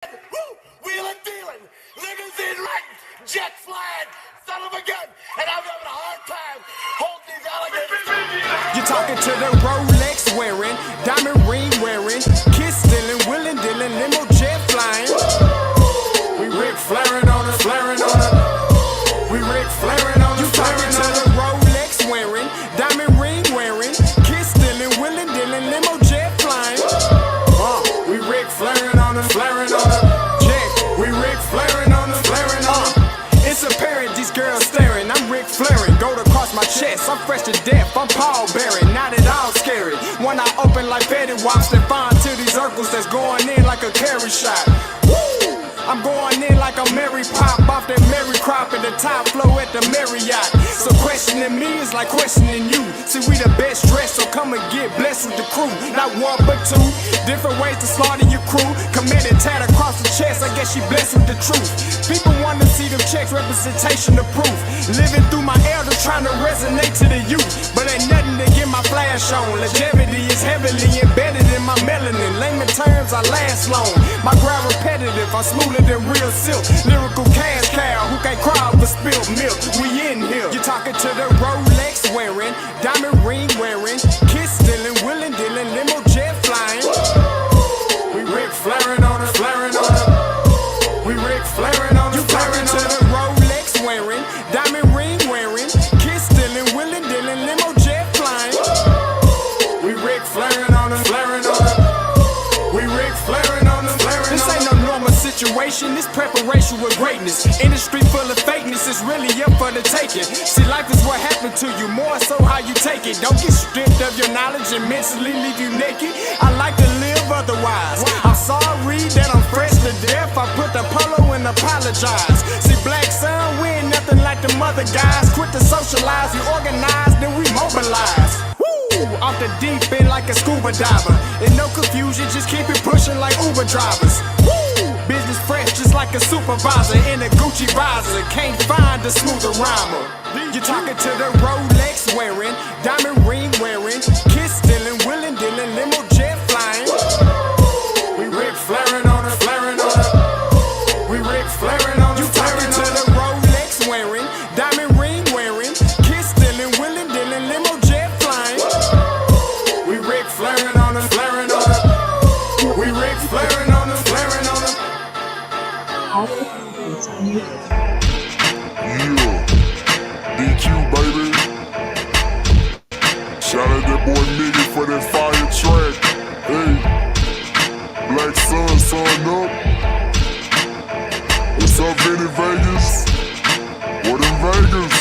Wheeling, dealing, limousine riding, jet flying, son of a gun, and I'm having a hard time holding these alligators. You're talking to the Rolex wearing, diamond ring wearing, kiss stealing, willing dealing, limo jet flying. We Rick flaring on us, flaring on us. We Rick flaring on us. You talking to the Rolex wearing, diamond ring wearing, kiss stealing, willing dealing, limo jet flying. We Rick flaring on us, flaring on us. We Rick flaring on us, flaring on us. It's apparent these girls staring. I'm Rick flaring, gold across my chest. I'm fresh to death, I'm Paul Bearing, not at all scary. One eye open like Betty Wops and find to these circles that's going in like a carry shot. Woo! I'm going in like a Mary Pop off that Mary Crop at the top flow at the Marriott. So questioning me is like questioning you. See, we the best dressed, so come and get blessed with the crew. Not one but two, different ways to slaughter your crew. Committed tat across the chest, I guess she blessed with the truth. People want to see them checks, representation of proof. Living through my elders trying to resonate to the youth. But ain't nothing to get my flash on. Longevity is heavily embedded in my melanin. Layman terms, I last long. My grind repetitive, I'm smoother than real silk. Lyrical cash cow who can't cry over spilled milk. We in here. You're talking to the Rolex wearing, diamond ring wearing, kiss stealing, willing dealing, limo jet flying. We Rick flaring on us, flaring on us. We Rick flaring on us. You talking to the Rolex wearing, diamond ring wearing, kiss stealing, willing dealing, limo jet flying. We Rick flaring on us, flaring on us. We Rick flaring on us, flaring on us. This ain't no normal situation, this preparation with greatness. Industry full of fakeness, it's really up for the taking. See, life is what happened to you, more so how you take it. Don't get stripped of your knowledge and mentally leave you naked. I like to live otherwise. I'm sorry that I'm fresh to death. I put the polo and apologize. See, Black Sun, we ain't nothing like the mother guys. Quit to socialize, we organize, then we mobilize. Off the deep end like a scuba diver. And no confusion, just keep it pushing like Uber drivers. Woo! Business fresh just like a supervisor in a Gucci visor. Can't find a smoother rhymer. You're talking to the Rolex wearing, diamond ring wearing, kiss stealing, willing dealing, limo jet flying. We Rick flaring on us, flaring on us. We Rick flaring on us. You talking to the Rolex wearing, diamond ring wearing, kiss stealing, willing dealing, limo jet flying. We Rick flaring on us, flaring on us. We Rick flaring on us, flaring on us. Yeah, DQ baby. Shout out that boy Nigga for that fire track. Hey, Black Sun, sun up. What's up, Vinny Vegas? What in Vegas?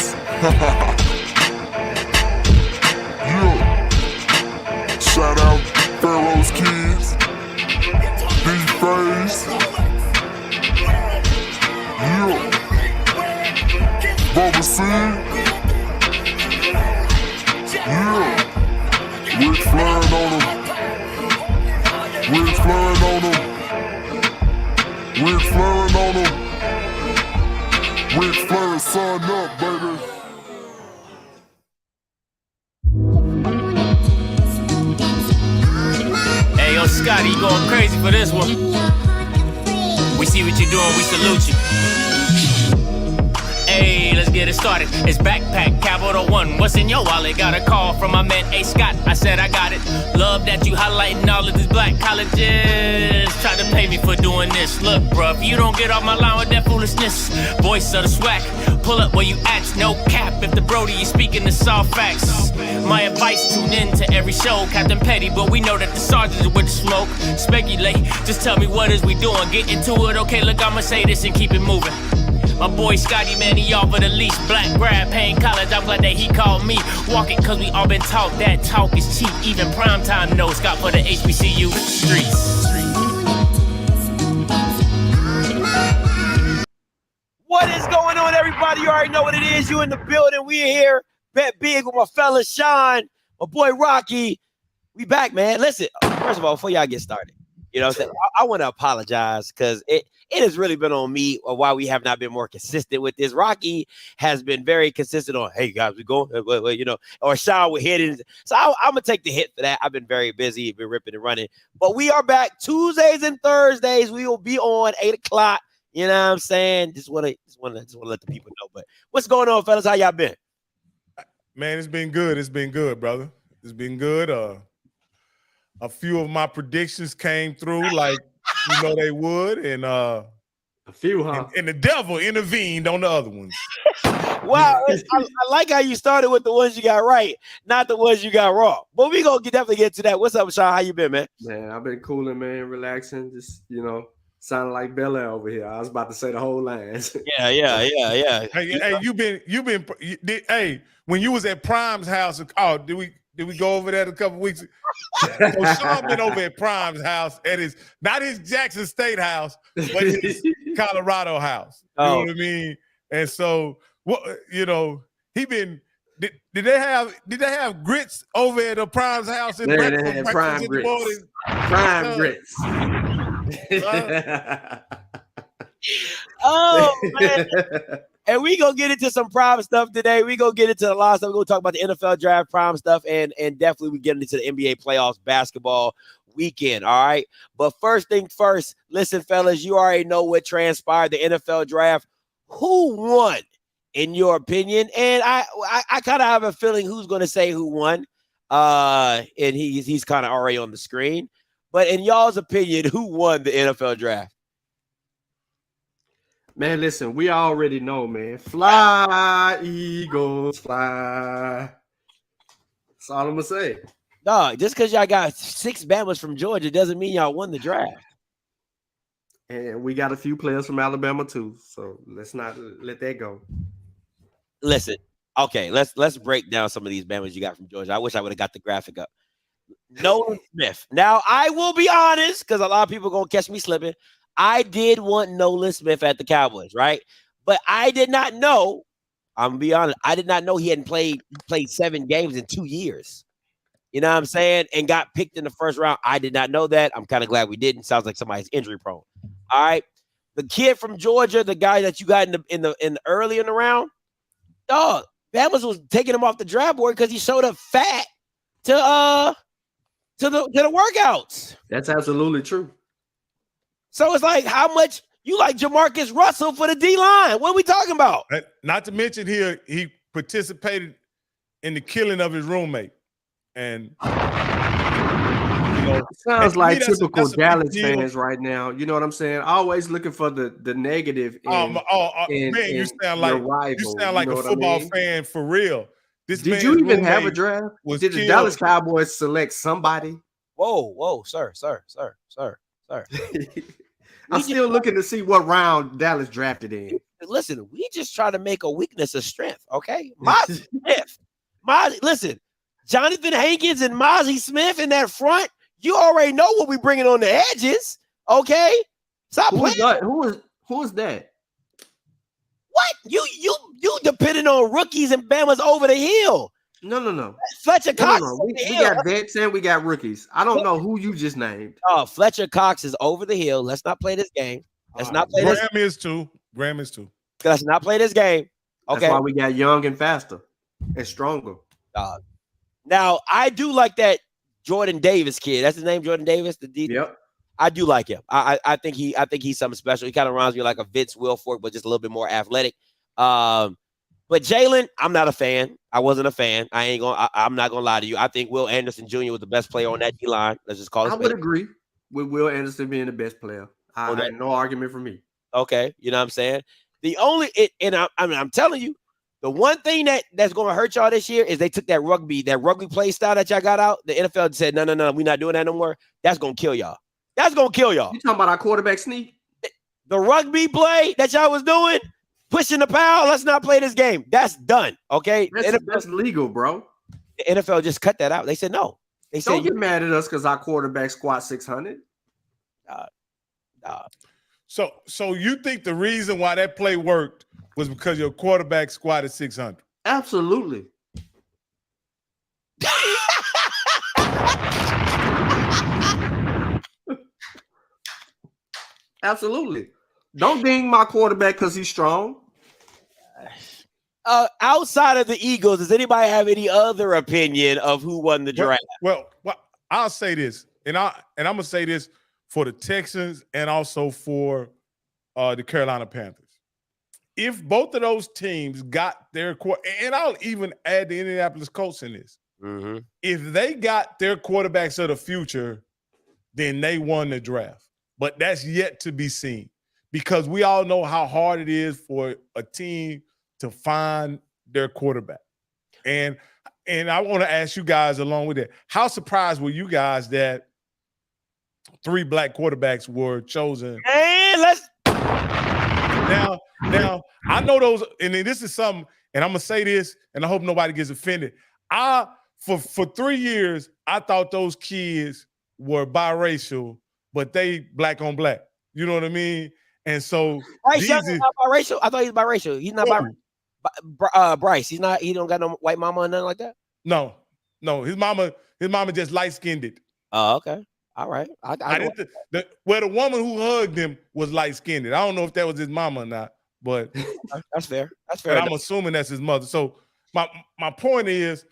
Yeah. Shout out Pharaoh's Kids, D-Phase. Yeah. Bubba C. Yeah. Rick flaring on him. Rick flaring on him. Rick flaring on him. Rick flaring, sun up, baby. Hey, yo, Scotty, you going crazy for this one. We see what you're doing, we salute you. Hey, let's get it started. It's Backpack, Capital One. What's in your wallet? Got a call from my man, A. Scott. I said I got it. Love that you highlighting all of these black colleges. Try to pay me for doing this. Look, bruh, if you don't get off my line with that foolishness, voice of the swag, pull up where you at, no cap. If the Brody is speaking the soft facts, my advice, tune in to every show. Captain Petty, but we know that the sergeant is with the smoke. Speculate, just tell me what is we doing. Get into it, okay, look, I'ma say this and keep it moving. My boy Scotty, man, he offered the least. Black grad, paying college, I'm glad that he called me. Walk it, cause we all been taught that talk is cheap. Even primetime knows Scott for the HBCU streets. What is going on, everybody? You already know what it is. You in the building. We here. Bet big with my fella Sean, my boy Rocky. We back, man. Listen, first of all, before y'all get started, you know what I'm saying? I want to apologize because it has really been on me or why we have not been more consistent with this. Rocky has been very consistent on, hey guys, we going, you know, or Sean would hit it. So I'm gonna take the hit for that. I've been very busy, been ripping and running. But we are back Tuesdays and Thursdays. We will be on 8 o'clock. You know what I'm saying? Just wanna let the people know. But what's going on, fellas? How y'all been? Man, it's been good. It's been good, brother. It's been good. A few of my predictions came through like you know they would, and A few, huh? and the devil intervened on the other ones. Wow, I like how you started with the ones you got right, not the ones you got wrong. But we gonna definitely get to that. What's up, Sean? How you been, man? Man, I've been cooling, man, relaxing. Just sounding like Bel Air over here. I was about to say the whole lines. Yeah. Hey, hey, when you was at Prime's house, did we go over that a couple weeks ago? So Sean been over at Prime's house at not his Jackson State house, but his Colorado house. You know what I mean? And so he been. Did they have grits over at the Prime's house? They had prime grits. Prime grits. Oh man. And we gonna get into some prime stuff today. We gonna get into a lot of stuff. We're gonna talk about the NFL draft prime stuff, and definitely we get into the NBA playoffs basketball weekend. All right. But first thing first, listen, fellas, you already know what transpired the NFL draft. Who won, in your opinion? And I kind of have a feeling who's gonna say who won. And he's kind of already on the screen. But in y'all's opinion, who won the NFL draft? Man, listen, we already know, man. Fly, Eagles, fly. That's all I'm gonna say. Dog, just because y'all got 6 Bamas from Georgia doesn't mean y'all won the draft. And we got a few players from Alabama too, so let's not let that go. Listen, okay, let's break down some of these Bamas you got from Georgia. I wish I would have got the graphic up. Nolan Smith. Now, I will be honest, because a lot of people are going to catch me slipping. I did want Nolan Smith at the Cowboys, right? But I did not know, I'm going to be honest, I did not know he hadn't played 7 games in 2 years. You know what I'm saying? And got picked in the first round. I did not know that. I'm kind of glad we didn't. Sounds like somebody's injury prone. All right. The kid from Georgia, the guy that you got in the early in the round, dog, Bama's was taking him off the draft board because he showed up fat to the workouts. That's absolutely true. So it's like, how much you like Jamarcus Russell for the D-line? What are we talking about? Not to mention here, he participated in the killing of his roommate. And it sounds like typical Dallas fans right now. You know what I'm saying? Always looking for the negative. Man, you sound like a football fan for real. Did you even have a draft? Did the Dallas Cowboys select somebody? Whoa, sir. I'm still looking to see what round Dallas drafted in. Listen, we just try to make a weakness a strength, okay? Listen, Jonathan Hankins and Mozzie Smith in that front, you already know what we bringing on the edges, okay? Stop playing. Who is that? What? You depending on rookies and Bama's over the hill. No. Fletcher Cox. No. We got vets and we got rookies. I don't know who you just named. Oh, Fletcher Cox is over the hill. Let's not play this game. Let's not play this. Graham is too. Let's not play this game. Okay. That's why we got young and faster and stronger. Now, I do like that Jordan Davis kid. That's his name, Jordan Davis. Yep. I do like him. I think he's something special. He kind of reminds me like a Vince Wilfork, but just a little bit more athletic. But Jalen, I'm not a fan. I wasn't a fan. I'm not gonna lie to you. I think Will Anderson Jr. was the best player on that D line. Let's just call it. I would agree with Will Anderson being the best player. No argument for me. Okay, you know what I'm saying. I'm telling you, the one thing that's gonna hurt y'all this year is they took that rugby play style that y'all got out. The NFL said no, we're not doing that no more. That's gonna kill y'all. You talking about our quarterback sneak? The rugby play that y'all was doing. Pushing the power, let's not play this game. That's done, okay? That's legal, bro. The NFL just cut that out. They said no. They said, don't get mad at us because our quarterback squat 600. So you think the reason why that play worked was because your quarterback squatted 600? Absolutely. Absolutely. Don't ding my quarterback because he's strong. Outside of the Eagles, does anybody have any other opinion of who won the draft? Well, I'll say this, and I'm gonna say this for the Texans and also for the Carolina Panthers. If both of those teams got their and I'll even add the Indianapolis Colts in this. Mm-hmm. If they got their quarterbacks of the future, then they won the draft. But that's yet to be seen because we all know how hard it is for a team to find their quarterback. And I want to ask you guys along with that, how surprised were you guys that 3 black quarterbacks were chosen? And let's Now I know those, and this is something, and I'm gonna say this, and I hope nobody gets offended. For 3 years, I thought those kids were biracial, but they black on black. You know what I mean? And so Bryce Young is not biracial. I thought he was biracial. He's not biracial. Bryce, he's not. He don't got no white mama or nothing like that. No. His mama just light skinned. Oh, okay. All right. The woman who hugged him was light skinned. I don't know if that was his mama or not, but that's fair. That's fair. I'm assuming that's his mother. So my point is,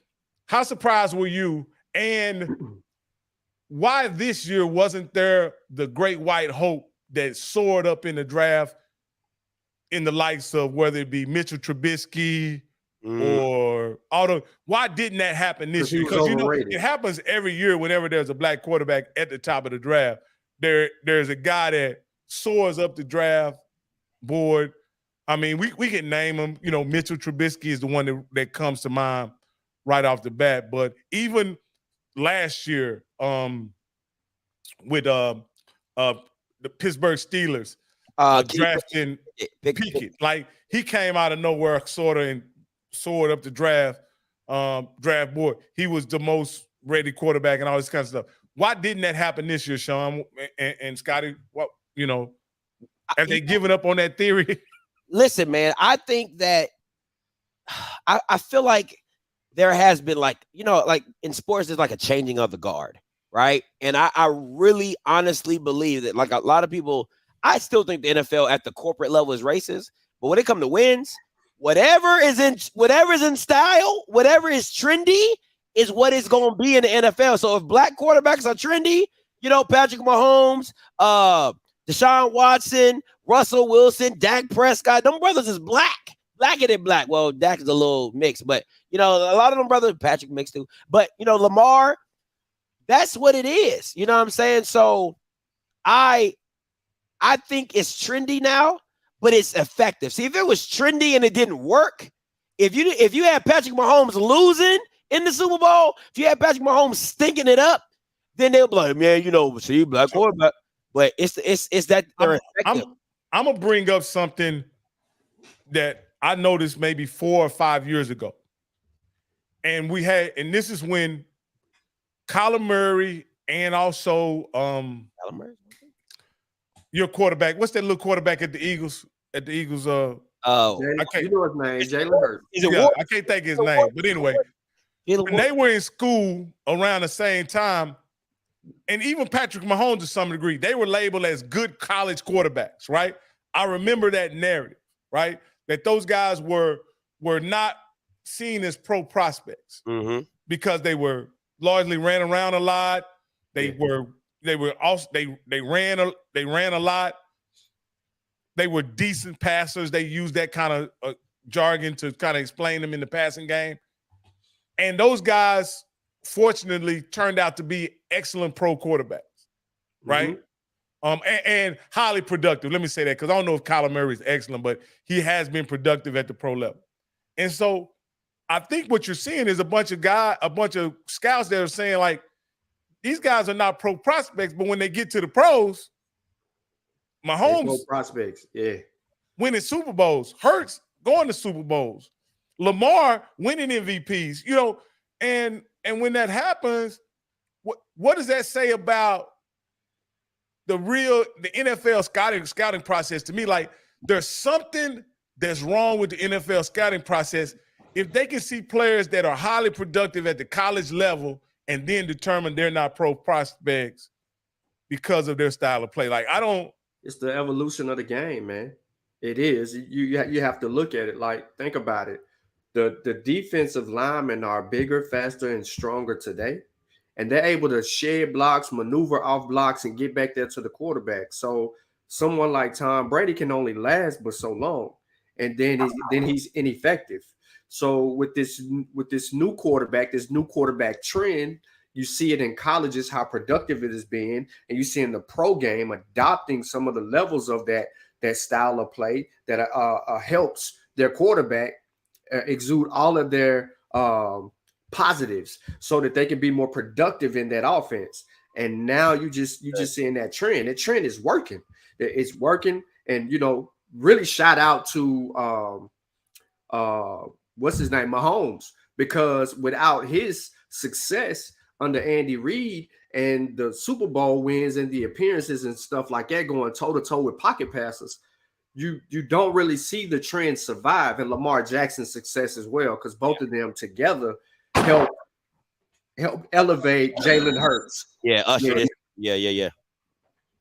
how surprised were you? And why this year wasn't there the great white hope that soared up in the draft in the likes of whether it be Mitchell Trubisky or Otto? Why didn't that happen this year? Because it happens every year whenever there's a black quarterback at the top of the draft. There's a guy that soars up the draft board. I mean, we can name him. You know, Mitchell Trubisky is the one that comes to mind right off the bat. But even last year, with the Pittsburgh Steelers drafting Pickett, like he came out of nowhere, sort of, and soared up the draft board. He was the most ready quarterback and all this kind of stuff. Why didn't that happen this year, Sean and Scotty? What have they given up on that theory? Listen, man, I think that I feel like there has been like in sports, there's like a changing of the guard, right? And I really honestly believe that like a lot of people, I still think the NFL at the corporate level is racist, but when it comes to wins, whatever is in style, whatever is trendy is what it's going to be in the NFL. So if black quarterbacks are trendy, Patrick Mahomes, Deshaun Watson, Russell Wilson, Dak Prescott, them brothers is blacker than black. Well, Dak is a little mixed, but a lot of them brothers, Patrick mixed too. But Lamar, that's what it is. You know what I'm saying? So I think it's trendy now, but it's effective. See, if it was trendy and it didn't work, if you had Patrick Mahomes losing in the Super Bowl, if you had Patrick Mahomes stinking it up, then they'll be like, man, see, black quarterback. But it's that they're effective. I'm gonna bring up something that I noticed maybe 4 or 5 years ago. And this is when Kyler Murray and also your quarterback. What's that little quarterback at the Eagles? You know his name, Jalen Hurts. I can't think of his name. But anyway, when they were in school around the same time, and even Patrick Mahomes to some degree, they were labeled as good college quarterbacks, right? I remember that narrative, right? That those guys were not seen as pro prospects because they were largely ran around a lot. They ran a lot. They were decent passers. They used that kind of jargon to kind of explain them in the passing game. And those guys, fortunately, turned out to be excellent pro quarterbacks, right? And highly productive. Let me say that because I don't know if Kyler Murray is excellent, but he has been productive at the pro level. And so I think what you're seeing is a bunch of scouts that are saying, like, these guys are not pro prospects, but when they get to the pros, Mahomes prospects, winning Super Bowls, Hurts going to Super Bowls, Lamar winning MVPs, and when that happens, what does that say about the NFL scouting process? To me, like, there's something that's wrong with the NFL scouting process if they can see players that are highly productive at the college level and then determine they're not pro prospects because of their style of play. Like, I don't It's the evolution of the game, man. It is. You have to look at it like, think about it. The defensive linemen are bigger, faster, and stronger today, and they're able to shed blocks, maneuver off blocks, and get back there to the quarterback. So someone like Tom Brady can only last but so long, and then he's ineffective. So with this new quarterback, this new quarterback trend, you see it in colleges how productive it has been, and you see in the pro game adopting some of the levels of that style of play that helps their quarterback exude all of their positives so that they can be more productive in that offense. And now you just seeing that trend. That trend is working. It's working, and really shout out to what's his name, Mahomes, because without his success under Andy Reid and the Super Bowl wins and the appearances and stuff like that, going toe to toe with pocket passers, you don't really see the trend survive, and Lamar Jackson's success as well, because both of them together help elevate Jalen Hurts. Yeah, usher this. Yeah.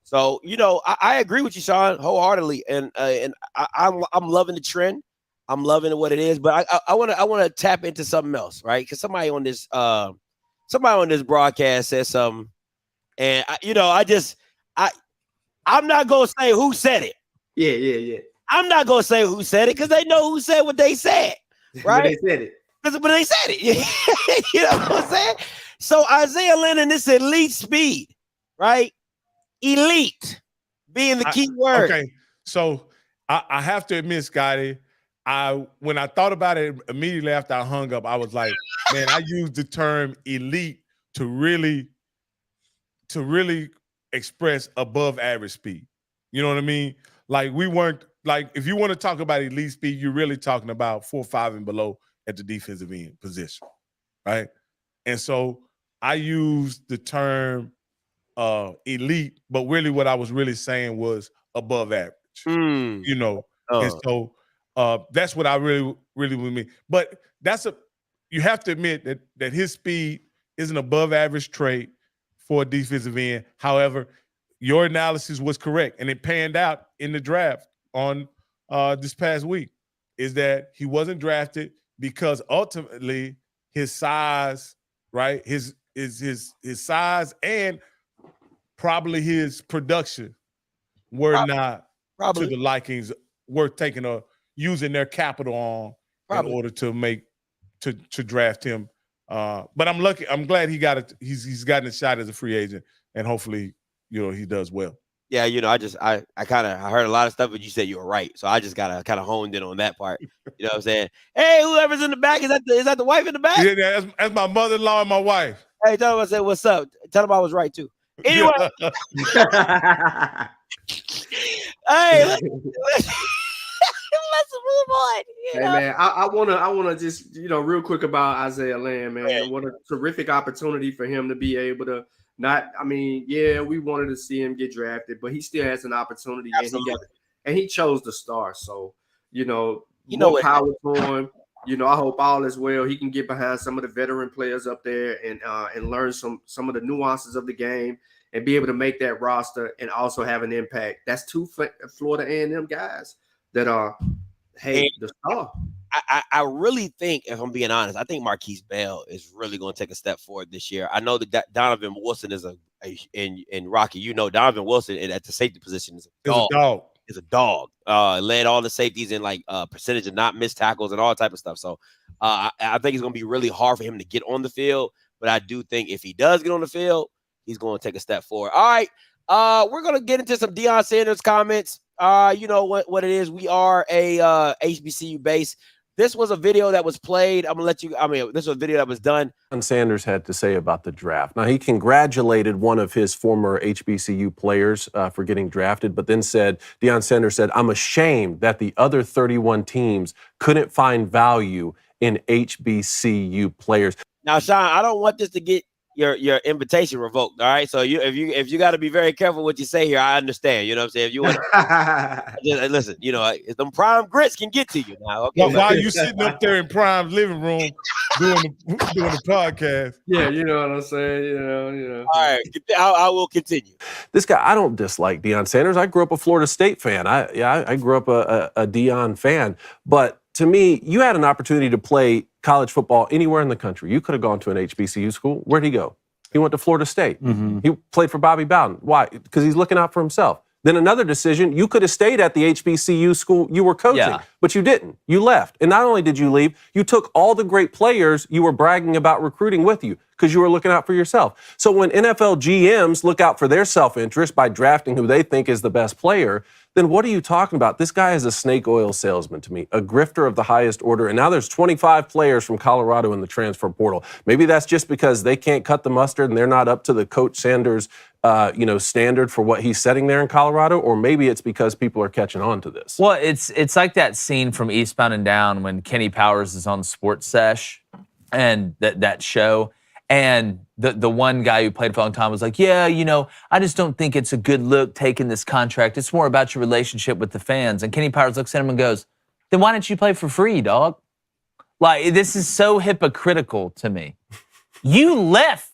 So I agree with you, Sean, wholeheartedly, and I'm loving the trend. I'm loving what it is, but I want to tap into something else, right? Because somebody on this broadcast said something, and I'm not gonna say who said it. Yeah. I'm not gonna say who said it because they know who said what they said, right? But they said it. But they said it. You know what I'm saying? So Isaiah Leonard, this elite speed, right? Elite being the key word. Okay, so I have to admit, Scotty, when I thought about it immediately after I hung up, I was like, man, I used the term elite to really express above average speed. You know what I mean? Like, we weren't, like, if you want to talk about elite speed, you're really talking about 4.5 and below at the defensive end position, right? And so I used the term elite, but really what I was really saying was above average. And so that's what I really would mean. But you have to admit that his speed is an above average trait for a defensive end. However, your analysis was correct, and it panned out in the draft on this past week, is that he wasn't drafted because ultimately his size, right? His size and probably his production were not to the likings worth using their capital on in order to draft him. But I'm lucky. I'm glad he got it. He's gotten a shot as a free agent, and hopefully, he does well. Yeah, I heard a lot of stuff, but you said you were right, so I just got kind of honed in on that part. You know what I'm saying? Hey, whoever's in the back, is that the wife in the back? Yeah, that's my mother-in-law and my wife. Hey, tell them I said what's up. Tell them I was right too. Anyway, hey, let's move on. Hey man, I wanna just real quick about Isaiah Land, man. Yeah. What a terrific opportunity for him to be able to we wanted to see him get drafted, but he still has an opportunity. Absolutely. and he chose the star. So what power to him. I hope all is well. He can get behind some of the veteran players up there and learn some of the nuances of the game and be able to make that roster and also have an impact. That's two Florida A&M guys that are the star. I really think, if I'm being honest, I think Marquise Bell is really going to take a step forward this year. I know that Donovan Wilson is in Rocky. Donovan Wilson at the safety position is a dog. Is a dog. Led all the safeties in percentage of not missed tackles and all type of stuff. So I think it's going to be really hard for him to get on the field. But I do think if he does get on the field, he's going to take a step forward. All right. We're going to get into some Deion Sanders comments. You know what it is. We are a HBCU base. This was a video that was played. This was a video that was done. Deion Sanders had to say about the draft. Now, he congratulated one of his former HBCU players for getting drafted, but then Deion Sanders said, "I'm ashamed that the other 31 teams couldn't find value in HBCU players." Now, Sean, I don't want this to get your invitation revoked. All right. So if you got to be very careful what you say here, I understand. You know what I'm saying? If you want to listen, them prime grits can get to you now. Okay. Well, while you sitting up there in Prime's living room, doing the podcast. Yeah, you know what I'm saying. You know. All right, I will continue. This guy, I don't dislike Deion Sanders. I grew up a Florida State fan. I grew up a Deion fan. But to me, you had an opportunity to play college football anywhere in the country. You could have gone to an HBCU school. Where'd he go? He went to Florida State. He played for Bobby Bowden. Why? Because he's looking out for himself. Then another decision, you could have stayed at the HBCU school you were coaching, but you didn't. You left. And not only did you leave, you took all the great players you were bragging about recruiting with you because you were looking out for yourself. So when NFL GMs look out for their self-interest by drafting who they think is the best player, then what are you talking about? This guy is a snake oil salesman to me, a grifter of the highest order. And now there's 25 players from Colorado in the transfer portal. Maybe that's just because they can't cut the mustard and they're not up to the Coach Sanders standard for what he's setting there in Colorado, or maybe it's because people are catching on to this. Well, it's like that scene from Eastbound and Down when Kenny Powers is on Sports Sesh and that show. And the one guy who played for a long time was like, yeah, I just don't think it's a good look taking this contract. It's more about your relationship with the fans. And Kenny Powers looks at him and goes, then why don't you play for free, dog? Like, this is so hypocritical to me. You left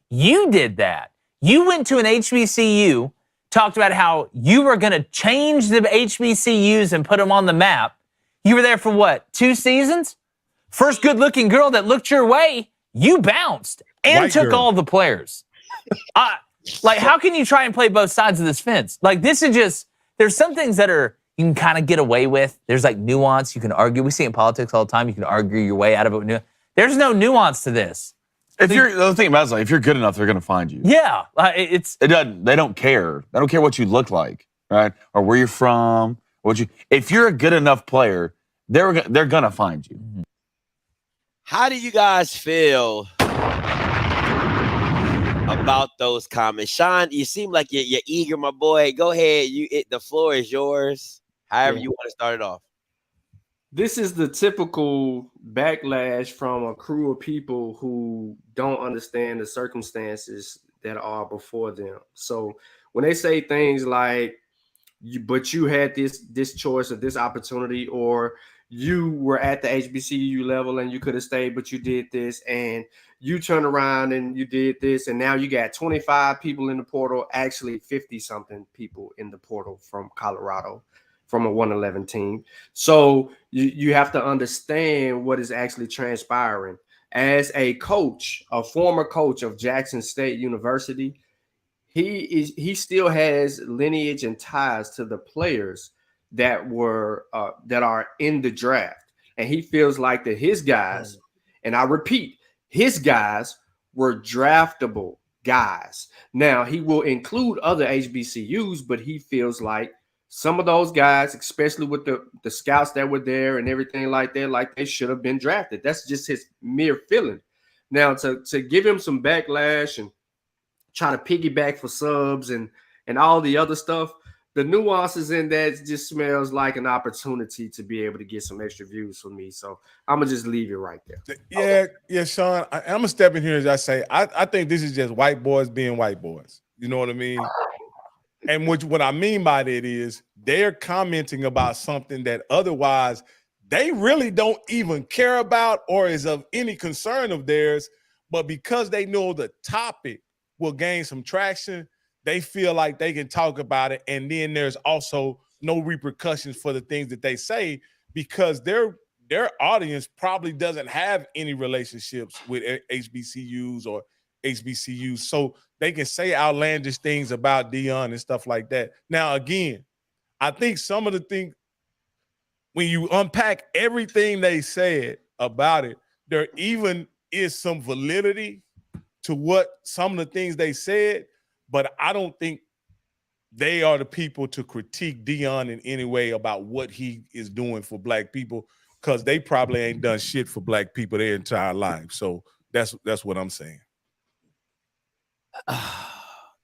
you did that. You went to an HBCU, talked about how you were going to change the HBCUs and put them on the map. You were there for what, 2 seasons? First good-looking girl that looked your way, you bounced and White took girl. all the players. How can you try and play both sides of this fence? Like, this is just, there's some things that you can kind of get away with. There's like nuance. You can argue. We see it in politics all the time. You can argue your way out of it. There's no nuance to this. The thing about it is, like, if you're good enough, they're going to find you. Yeah, They don't care. They don't care what you look like, right? Or where you're from. If you're a good enough player, they're going to find you. How do you guys feel about those comments? Sean, you seem like you're eager, my boy. Go ahead. The floor is yours. However you want to start it off. This is the typical backlash from a crew of people who don't understand the circumstances that are before them. So when they say things like, but you had this choice or this opportunity, or you were at the HBCU level and you could have stayed, but you did this, and you turn around and you did this, and now you got 25 people in the portal, actually 50-something people in the portal from Colorado, from a 111 team. So you have to understand what is actually transpiring. As a coach, a former coach of Jackson State University, he still has lineage and ties to the players that are in the draft, and he feels like that his guys, and I repeat, his guys were draftable guys. Now he will include other HBCUs, but he feels like some of those guys, especially with the scouts that were there and everything like that, like they should have been drafted. That's just his mere feeling. Now to give him some backlash and try to piggyback for subs and all the other stuff, the nuances in that just smells like an opportunity to be able to get some extra views for me. So I'm gonna just leave it right there. Yeah, Sean. I'm gonna step in here as I say. I think this is just white boys being white boys. You know what I mean? And what I mean by that is they're commenting about something that otherwise they really don't even care about or is of any concern of theirs. But because they know the topic will gain some traction, they feel like they can talk about it. And then there's also no repercussions for the things that they say because their audience probably doesn't have any relationships with HBCUs or HBCUs. So they can say outlandish things about Deion and stuff like that. Now, again, I think some of the things, when you unpack everything they said about it, there even is some validity to what some of the things they said, but I don't think they are the people to critique Deion in any way about what he is doing for black people, because they probably ain't done shit for black people their entire life. So that's what I'm saying.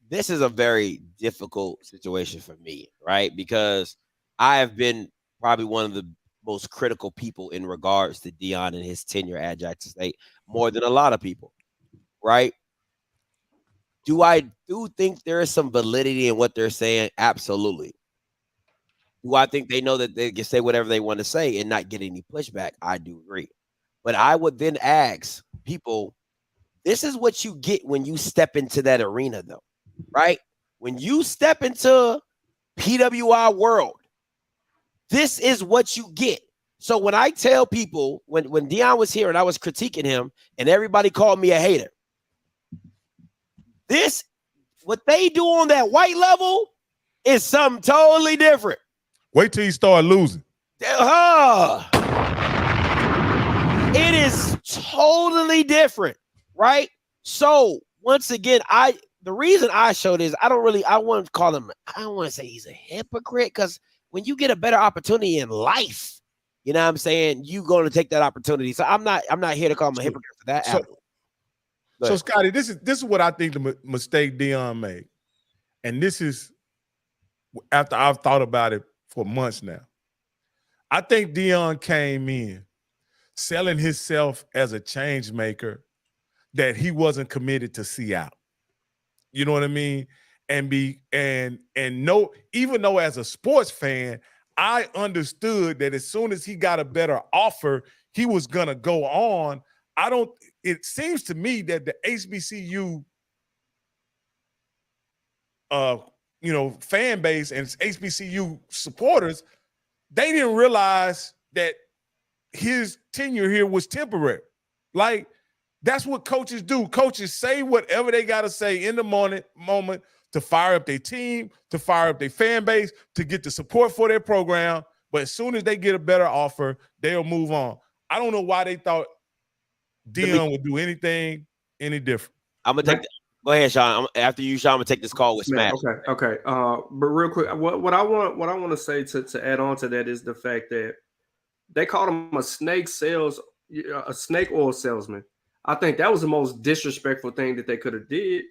This is a very difficult situation for me, right? Because I have been probably one of the most critical people in regards to Deion and his tenure at Jackson State, more than a lot of people, right? Do I think there is some validity in what they're saying? Absolutely. Do I think they know that they can say whatever they want to say and not get any pushback? I do agree. But I would then ask people, this is what you get when you step into that arena, though, right? When you step into PWI world, this is what you get. So when I tell people, when Deion was here and I was critiquing him and everybody called me a hater, what they do on that white level is something totally different. Wait till you start losing. It is totally different, right? So once again, the reason I show this, I don't want to call him, I don't want to say he's a hypocrite, because when you get a better opportunity in life, you know what I'm saying, you going to take that opportunity. So I'm not here to call him a hypocrite for that. So Scotty, this is what I think the mistake Deion made. And this is after I've thought about it for months now. I think Deion came in selling himself as a change maker that he wasn't committed to see out. You know what I mean? And no, even though as a sports fan, I understood that as soon as he got a better offer, he was gonna go on. It seems to me that the HBCU fan base and HBCU supporters, they didn't realize that his tenure here was temporary. Like, that's what coaches do. Coaches say whatever they got to say in the moment to fire up their team, to fire up their fan base, to get the support for their program. But as soon as they get a better offer, they'll move on. I don't know why they thought Deion would do anything any different. I'm going to take go ahead, Sean. After you, Sean, I'm going to take this call with Smash. Okay. But real quick, what I want to say to add on to that is the fact that they called him a snake oil salesman. I think that was the most disrespectful thing that they could have did.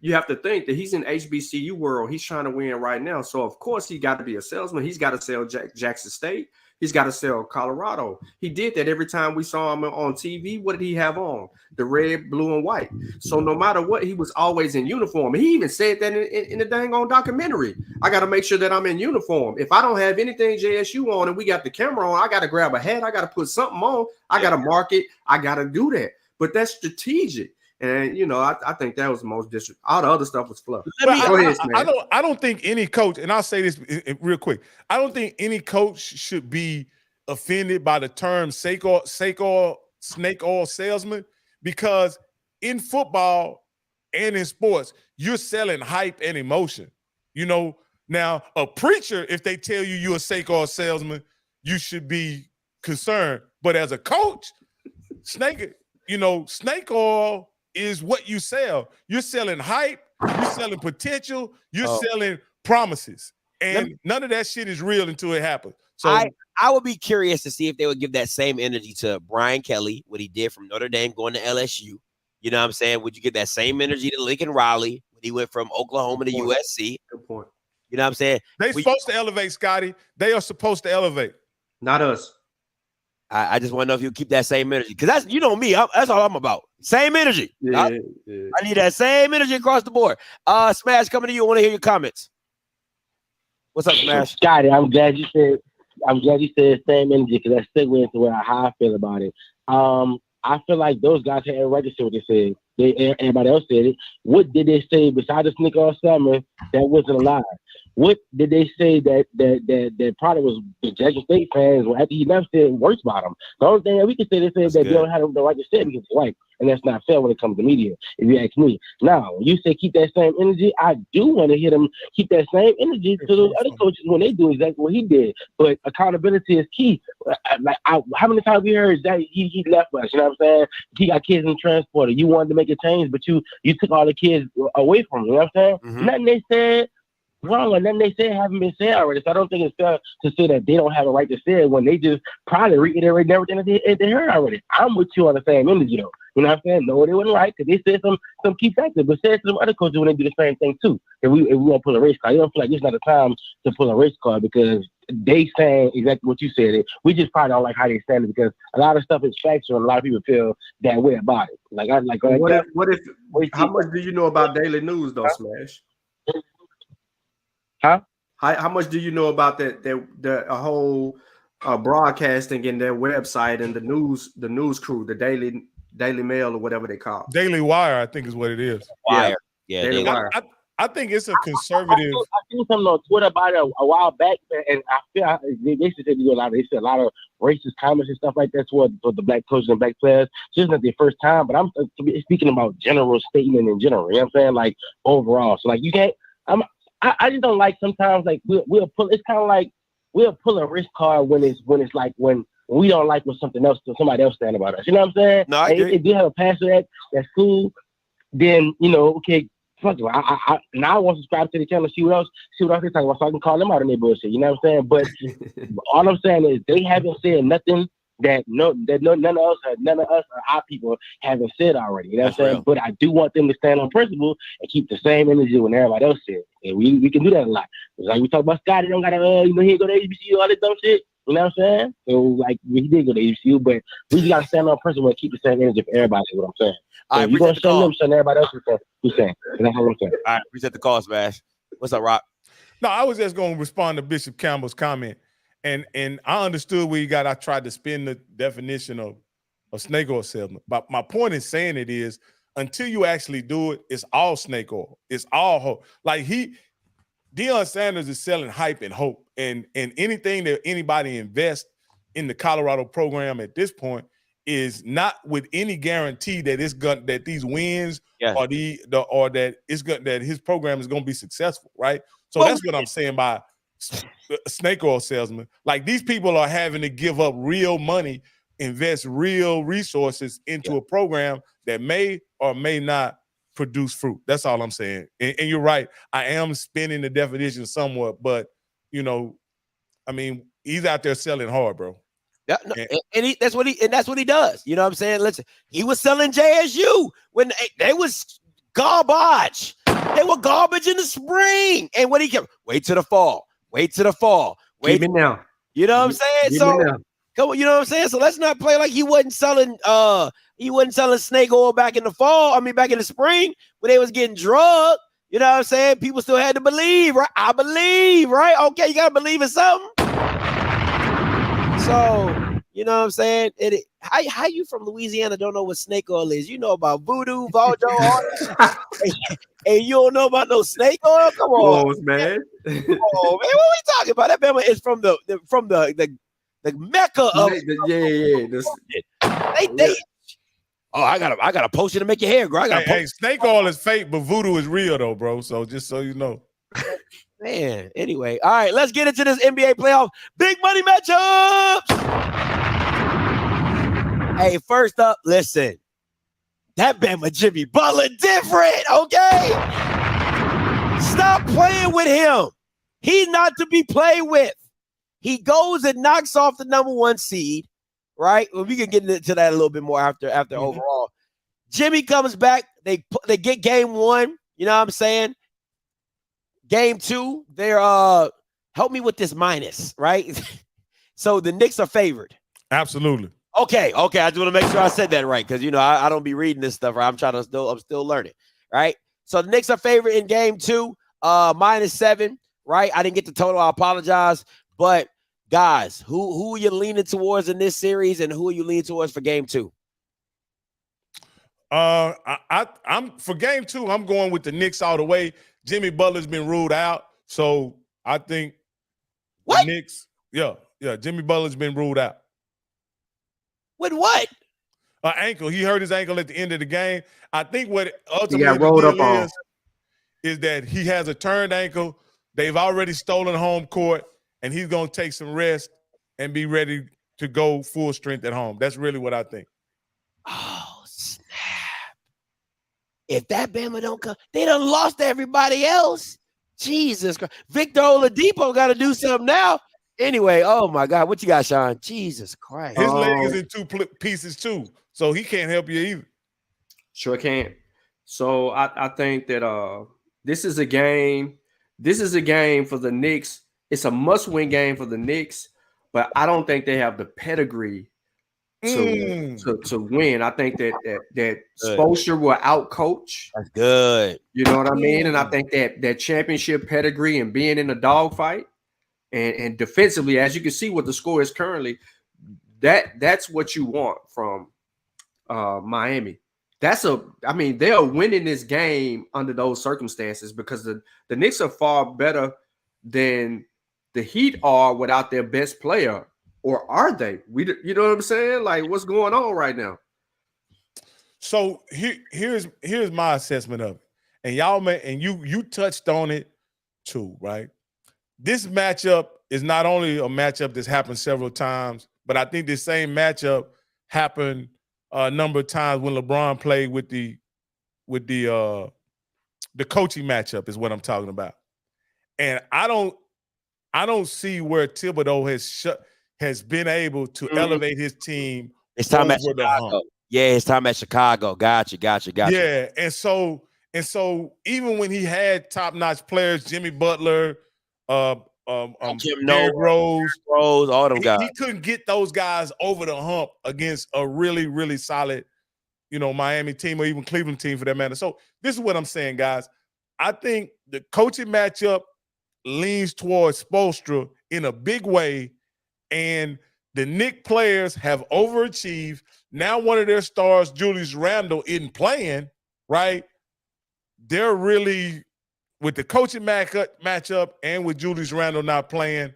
You have to think that he's in HBCU world. He's trying to win right now. So, of course, he got to be a salesman. He's got to sell Jackson State. He's got to sell Colorado. He did that every time we saw him on TV. What did he have on? The red, blue, and white. So no matter what, he was always in uniform. He even said that in the dang on documentary. I got to make sure that I'm in uniform. If I don't have anything JSU on and we got the camera on, I got to grab a hat. I got to put something on. I got to mark it. I got to do that. But that's strategic. And, I think that was the most disrespectful. All the other stuff was fluff. I don't think any coach, and I'll say this real quick, I don't think any coach should be offended by the term snake oil salesman, because in football and in sports, you're selling hype and emotion. Now a preacher, if they tell you you're a snake oil salesman, you should be concerned. But as a coach, snake oil is what you sell. You're selling hype, you're selling potential, you're selling promises. And none of that shit is real until it happens. So I would be curious to see if they would give that same energy to Brian Kelly, what he did from Notre Dame going to LSU. You know what I'm saying? Would you get that same energy to Lincoln Riley when he went from Oklahoma to USC? Good point. You know what I'm saying? They're supposed to elevate, Scotty. They are supposed to elevate. Not us. I just want to know if you keep that same energy, because that's me. That's all I'm about. Same energy. Yeah. I need that same energy across the board. Smash, coming to you. I want to hear your comments. What's up, Smash? Scotty, I'm glad you said same energy, because that segue into how I feel about it. I feel like those guys had a right to say what they said. Everybody else said it. What did they say besides the sneaker all summer that wasn't a lie? What did they say that probably was the Jackson State fans, after he left, said worse about him? The only thing that we can say, they said that they don't have the right to say it because it's white, and that's not fair when it comes to media, if you ask me. Now, when you say keep that same energy, I do want to hear them keep that same energy to those other coaches when they do exactly what he did. But accountability is key. How many times we heard that he left us? You know what I'm saying? He got kids in the transporter. You wanted to make a change, but you took all the kids away from him. You know what I'm saying? Mm-hmm. Nothing they said wrong, and then they say haven't been said already. So I don't think it's fair to say that they don't have a right to say it when they just probably reiterated everything that they heard already. I'm with you on the same energy, though. You know what I'm saying? No, they wasn't right, because they said some key factors, but said to some other coaches when they do the same thing too. If we want to pull a race card, you don't feel like it's not a time to pull a race card, because they saying exactly what you said. We just probably don't like how they stand it, because a lot of stuff is factual and a lot of people feel that way about it. How much do you know about Daily News though, Smash? Huh? How much do you know about that? A whole broadcasting in their website and the news crew, the Daily Mail or whatever they call it. Daily Wire, I think is what it is. Wire. Yeah, Daily they- Wire. I think it's a conservative. I seen something on Twitter about it a while back, and I feel they said they said a lot of racist comments and stuff like that toward the black coaches and black players. So it's not their first time, but I'm speaking about general statement in general. You know what I'm saying? Like overall. So like you can't. I just don't like sometimes like we'll pull. It's kind of like we'll pull a risk card when it's like when we don't like what somebody else saying about us. You know what I'm saying? No, I agree. If you have a pastor that's cool, then okay. Fuck it. I now want to subscribe to the channel, see what else they talking about, so I can call them out on their bullshit. You know what I'm saying? But all I'm saying is they haven't said nothing that none of us or our people haven't said already. You know what I'm saying? Real. But I do want them to stand on principle and keep the same energy when everybody else said. And we can do that a lot. It's like we talk about Scotty, don't gotta he go to HBCU, all this dumb shit. You know what I'm saying? So like we did go to HBCU, but we just gotta stand on principle and keep the same energy for everybody. Is what I'm saying. So I if you're gonna appreciate the send call. them, send everybody else who's saying. That's what I'm saying. All right, reset the call, Smash. What's up, Rock? No, I was just going to respond to Bishop Campbell's comment, and I understood where you got. I tried to spin the definition of snake oil salesman, but my point in saying it is until you actually do it, it's all snake oil. It's all hope. Like Deion Sanders is selling hype and hope, and anything that anybody invests in the Colorado program at this point is not with any guarantee that that these wins or that his program is going to be successful, right? So that's what I'm saying by snake oil salesman. Like these people are having to give up real money, invest real resources into a program that may or may not produce fruit. That's all I'm saying. And you're right. I am spinning the definition somewhat, but I mean, he's out there selling hard, bro. Yeah, no, that's what he does. You know what I'm saying? Listen, he was selling JSU when they was garbage. They were garbage in the spring. And when he kept wait to the fall. Keep it now. You know what I'm saying? So come on, you know what I'm saying? So let's not play like he wasn't selling snake oil back in the fall. I mean back in the spring when they was getting drugged. You know what I'm saying? People still had to believe, right? I believe, right? Okay, you gotta believe in something. So, you know what I'm saying? How you from Louisiana don't know what snake oil is? You know about voodoo, Valjo, and you don't know about no snake oil? Come on, man. Come on, man. What we talking about? That Bama is from the mecca of I gotta post you to make your hair grow. Snake oil is fake, but voodoo is real though, bro. So just so you know. Man, anyway, all right, let's get into this NBA playoff big money matchups. Hey, first up, listen, that Bama Jimmy Butler different, okay? Stop playing with him. He's not to be played with. He goes and knocks off the number 1 seed, right? Well, we can get into that a little bit more after overall. Jimmy comes back. They get game 1. You know what I'm saying? Game 2, they're help me with this minus, right? So the Knicks are favored. Absolutely. Okay. I just want to make sure I said that right because I don't be reading this stuff. Right? I'm still learning, right? So the Knicks are favored in game 2, -7, right? I didn't get the total. I apologize, but guys, who are you leaning towards in this series, and who are you leaning towards for game 2? I'm for game 2. I'm going with the Knicks all the way. Jimmy Butler's been ruled out, so I think the Knicks. Yeah. Jimmy Butler's been ruled out. With what? Ankle. He hurt his ankle at the end of the game. I think what ultimately got rolled up on is that he has a turned ankle. They've already stolen home court, and he's going to take some rest and be ready to go full strength at home. That's really what I think. Oh, snap. If that Bama don't come, they done lost everybody else. Jesus Christ. Victor Oladipo got to do something now. Anyway, oh, my God. What you got, Sean? Jesus Christ. His leg is in 2 pieces, too, so he can't help you either. Sure can. So I think that this is a game. This is a game for the Knicks. It's a must-win game for the Knicks, but I don't think they have the pedigree to win. I think that Spoelstra will outcoach. That's good. You know what I mean? And I think that championship pedigree and being in a dogfight And defensively, as you can see what the score is currently, that's what you want from Miami. I mean, they are winning this game under those circumstances because the Knicks are far better than the Heat are without their best player. Or are they? You know what I'm saying? Like, what's going on right now? So here's my assessment of it. And y'all you touched on it too, right? This matchup is not only a matchup that's happened several times, but I think the same matchup happened a number of times when LeBron played with the coaching matchup is what I'm talking about. And I don't see where Thibodeau has been able to elevate his team. It's time at over the hump. Chicago. Yeah, it's time at Chicago. Gotcha. Yeah, and so even when he had top-notch players, Jimmy Butler, Derrick Rose, all them guys, he couldn't get those guys over the hump against a really, really solid, Miami team or even Cleveland team for that matter. So this is what I'm saying, guys. I think the coaching matchup leans towards Spoelstra in a big way, and the Knicks players have overachieved. Now one of their stars, Julius Randle, isn't playing, right? They're really, with the coaching matchup and with Julius Randle not playing,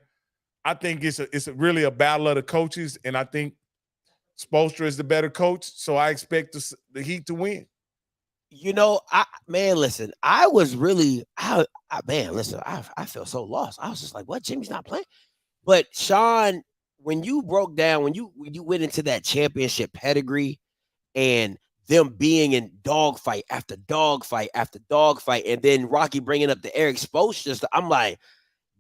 I think it's really a battle of the coaches, and I think Spoelstra is the better coach, so I expect the Heat to win. Listen, I was really, I feel so lost. I was just like, what? Jimmy's not playing? But Sean, when you broke down, when you went into that championship pedigree and them being in dogfight after dogfight after dogfight, and then Rocky bringing up the Eric Spoelstra, I'm like,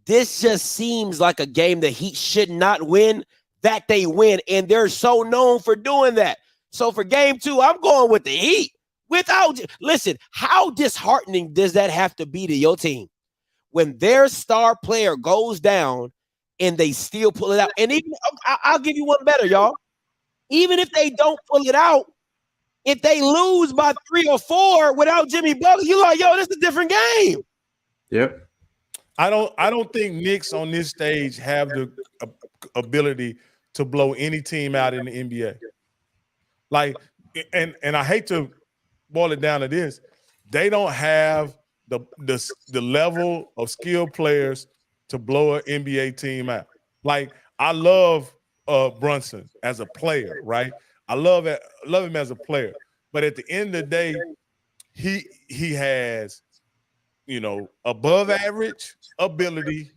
this just seems like a game the Heat should not win, that they win, and they're so known for doing that. So for game 2, I'm going with the Heat. Listen, how disheartening does that have to be to your team when their star player goes down and they still pull it out? And even, I'll give you one better, y'all. Even if they don't pull it out, if they lose by 3 or 4 without Jimmy Butler, you're like, yo, this is a different game. Yep. I don't think Knicks on this stage have the ability to blow any team out in the NBA. Like, and I hate to boil it down to this, they don't have the level of skilled players to blow an NBA team out. Like, I love Brunson as a player, right? I love him as a player, but at the end of the day, he has, above average ability,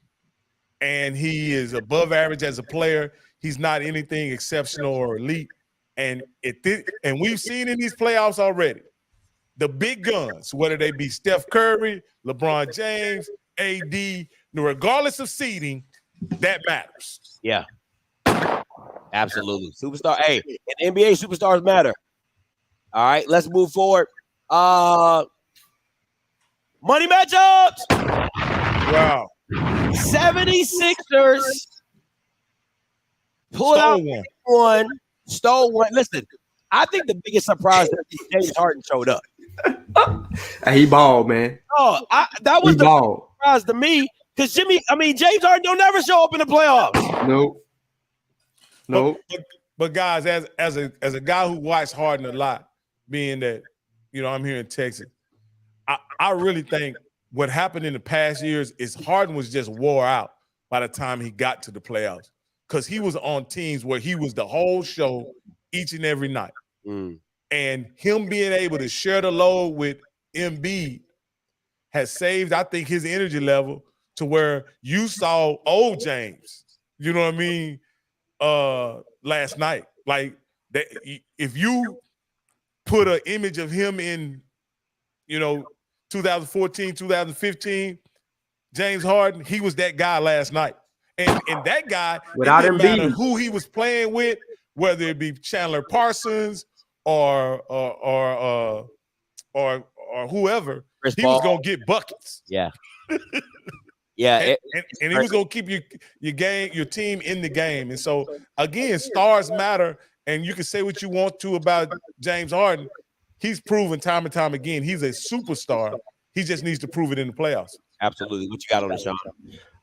and he is above average as a player. He's not anything exceptional or elite, and we've seen in these playoffs already, the big guns, whether they be Steph Curry, LeBron James, AD, regardless of seeding, that matters. Yeah. Absolutely. Superstar. Hey, in NBA, superstars matter. All right, let's move forward. Money matchups. Wow. 76ers pulled out one. Stole one. Listen, I think the biggest surprise that James Harden showed up. He balled, man. Oh, that was the surprise to me, because James Harden don't never show up in the playoffs. Nope. But guys, as a guy who watched Harden a lot, being that I'm here in Texas, I really think what happened in the past years is Harden was just wore out by the time he got to the playoffs, because he was on teams where he was the whole show each and every night. And him being able to share the load with Embiid has saved, I think, his energy level to where you saw old James, you know what I mean, last night. Like, that, if you put an image of him in, 2014, 2015, James Harden, he was that guy last night. And that guy, without it didn't matter Embiid, who he was playing with, whether it be Chandler Parsons or whoever, Chris he Paul was gonna get buckets. Yeah. Yeah. And he was gonna keep your team in the game. And so again, stars matter. And you can say what you want to about James Harden. He's proven time and time again he's a superstar. He just needs to prove it in the playoffs. Absolutely. What you got on the show?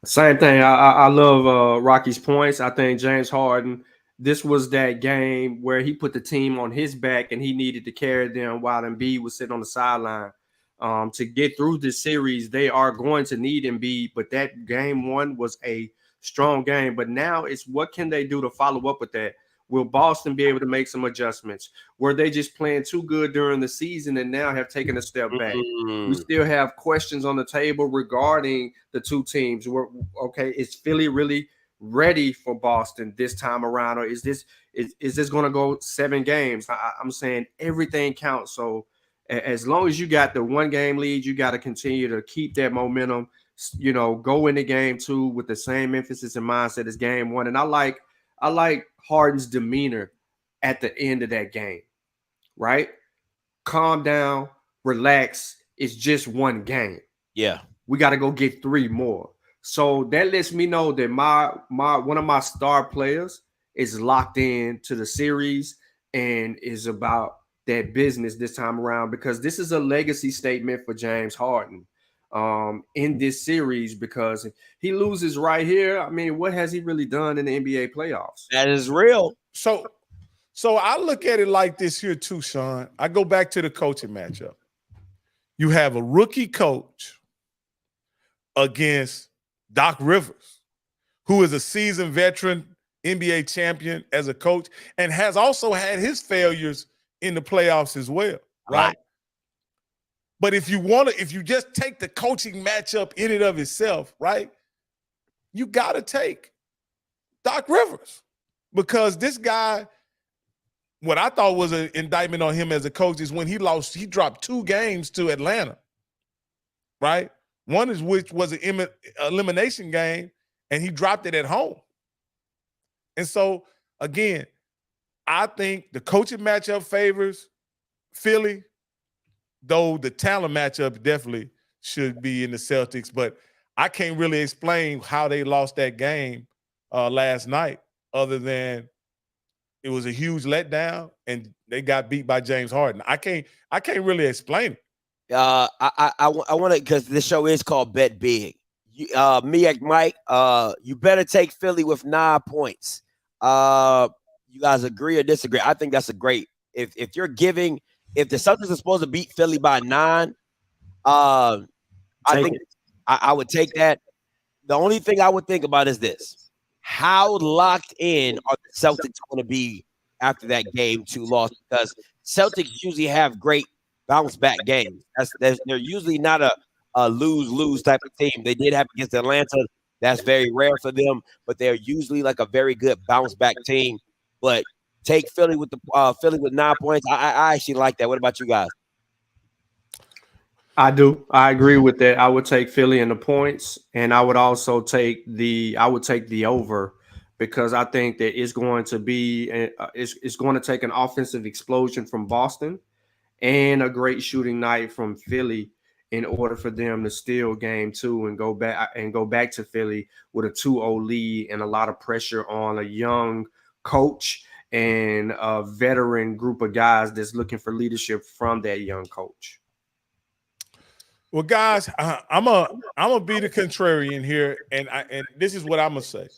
Same thing. I love Rocky's points. I think James Harden, this was that game where he put the team on his back and he needed to carry them while Embiid was sitting on the sideline. To get through this series, they are going to need Embiid, but that game one was a strong game. But now it's what can they do to follow up with that? Will Boston be able to make some adjustments? Were they just playing too good during the season and now have taken a step back? We still have questions on the table regarding the two teams. Okay, is Philly really ready for Boston this time around, or is this going to go 7 games? I'm saying everything counts. So as long as you got the 1-game lead, you got to continue to keep that momentum. You know, go into game 2 with the same emphasis and mindset as game 1. And I like Harden's demeanor at the end of that game. Right? Calm down, relax. It's just 1 game. Yeah. We got to go get 3 more. So that lets me know that my one of my star players is locked in to the series and is about that business this time around, because this is a legacy statement for James Harden in this series, because if he loses right here, I mean, what has he really done in the NBA playoffs? That is real. So I look at it like this here too, Sean. I go back to the coaching matchup. You have a rookie coach against Doc Rivers, who is a seasoned veteran NBA champion as a coach and has also had his failures in the playoffs as well, right? But if you just take the coaching matchup in and of itself, right, you got to take Doc Rivers, because this guy, what I thought was an indictment on him as a coach is when he dropped 2 games to Atlanta, right? One is which was an elimination game, and he dropped it at home. And so, again, I think the coaching matchup favors Philly, though the talent matchup definitely should be in the Celtics. But I can't really explain how they lost that game last night, other than it was a huge letdown and they got beat by James Harden. I can't really explain it. I want to, because this show is called Bet Big. Me and Mike, you better take Philly with 9 points. You guys agree or disagree? I think that's a great. If the Celtics are supposed to beat Philly by 9, I think I would take that. The only thing I would think about is this: how locked in are the Celtics going to be after that game 2 loss? Because Celtics usually have great bounce back games. They're usually not a lose type of team. They did have against Atlanta. That's very rare for them, but they're usually like a very good bounce back team. But take Philly with 9 points. I actually like that. What about you guys? I do. I agree with that. I would take Philly in the points, and I would also take the over, because I think that it's going to be it's going to take an offensive explosion from Boston and a great shooting night from Philly in order for them to steal game 2 and go back to Philly with a 2-0 lead and a lot of pressure on a young coach and a veteran group of guys that's looking for leadership from that young coach. Well, guys, I'm a be the contrarian here, and this is what I'm gonna say.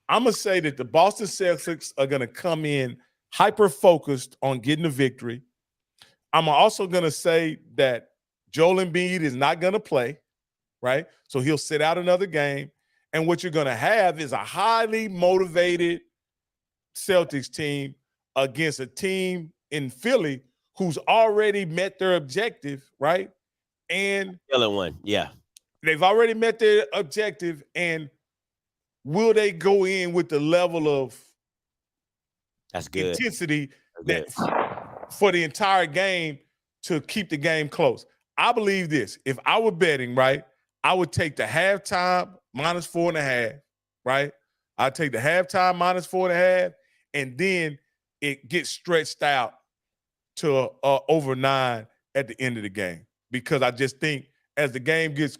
I'm gonna say that the Boston Celtics are gonna come in hyper focused on getting a victory. I'm also gonna say that Joel Embiid is not gonna play, right? So he'll sit out another game, and what you're gonna have is a highly motivated Celtics team against a team in Philly who's already met their objective, right? And one, yeah. They've already met their objective, and will they go in with the level of intensity for the entire game to keep the game close? I believe this. If I were betting, right, I would take the halftime -4.5, right? I'd take the halftime -4.5, and then it gets stretched out to over 9 at the end of the game. Because I just think as the game gets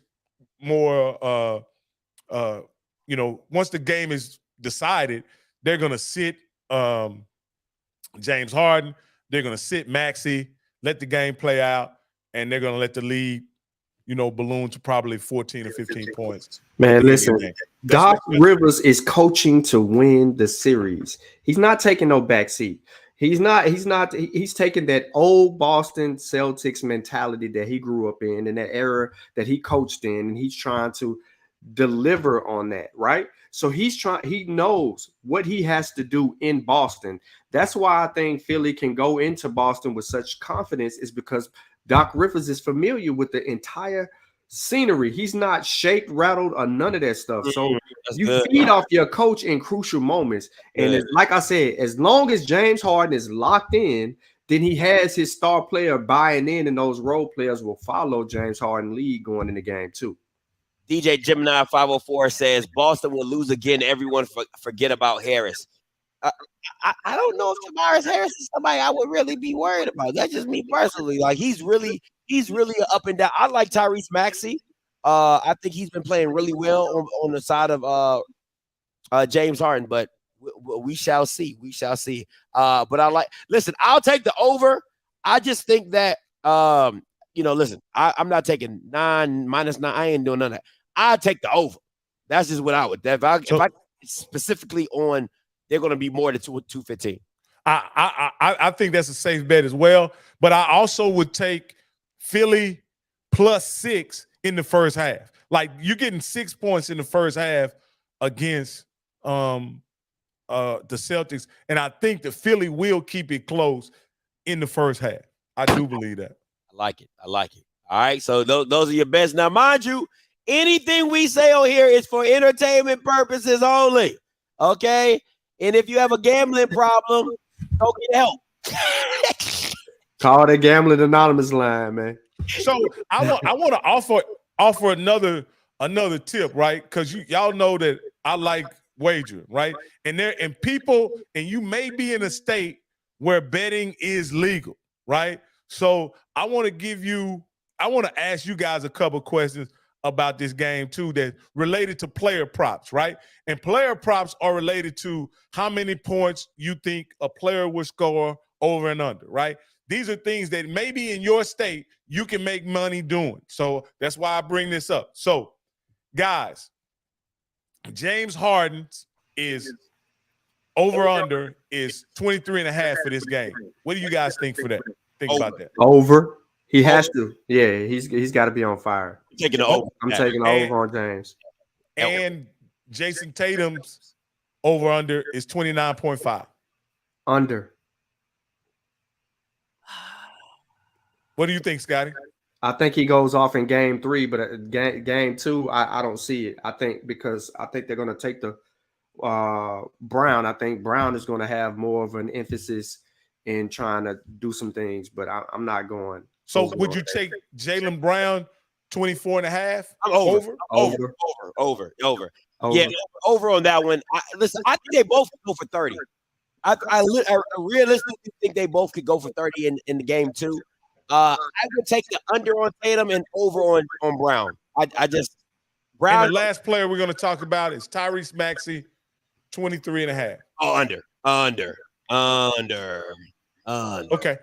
more, once the game is decided, they're going to sit James Harden. They're going to sit Maxey, let the game play out, and they're going to let the lead balloon to probably 14 or 15 points. Man, at the end of the listen, game. Doc Rivers is coaching to win the series. He's not taking no backseat. He's taking that old Boston Celtics mentality that he grew up in that era that he coached in, and he's trying to deliver on that, right? So he knows what he has to do in Boston. That's why I think Philly can go into Boston with such confidence, is because Doc Rivers is familiar with the entire scenery. He's not shaked, rattled, or none of that stuff. So you feed off your coach in crucial moments. And like I said, as long as James Harden is locked in, then he has his star player buying in, and those role players will follow James Harden lead going in the game too. DJ Gemini 504 says Boston will lose again. Everyone forget about Harris. I don't know if Tobias Harris is somebody I would really be worried about. That's just me personally. Like he's really up and down. I like Tyrese Maxey. I think he's been playing really well on the side of James Harden, but we shall see. We shall see. But I'll take the over. I just think that listen, I'm not taking -9. I ain't doing none of that. I'll take the over. That's just what I would. If I specifically on, they're going to be more than 215. I think that's a safe bet as well. But I also would take Philly +6 in the first half. Like you're getting 6 points in the first half against the Celtics, and I think that Philly will keep it close in the first half. I do believe that. I like it. All right, so those are your bets. Now, mind you, anything we say on here is for entertainment purposes only. Okay, and if you have a gambling problem, go get help. Call that Gambling Anonymous line, man. So I want to offer another tip, right? Because y'all know that I like wagering, right? And you may be in a state where betting is legal, right? So I want to ask you guys a couple questions about this game too, that related to player props, right? And player props are related to how many points you think a player will score over and under, right? These are things that maybe in your state you can make money doing. So that's why I bring this up. So, guys, James Harden's is over-under is 23.5 for this game. What do you guys think for that? Think about that. Over. He has to. Yeah, he's got to be on fire. Taking the over. I'm taking the over on James. And Jason Tatum's over-under is 29.5. Under. What do you think, Scotty? I think he goes off in game 3, but game 2, I don't see it. I think they're going to take the Brown. I think Brown is going to have more of an emphasis in trying to do some things, but I'm not going. So would you take Jaylen Brown 24.5? I'm over. Yeah, over on that one. Listen, I think they both could go for 30. I realistically think they both could go for 30 in the game too. I would take the under on Tatum and over on Brown. Brown. And the last player we're going to talk about is Tyrese Maxey, 23.5. Oh, under. Okay.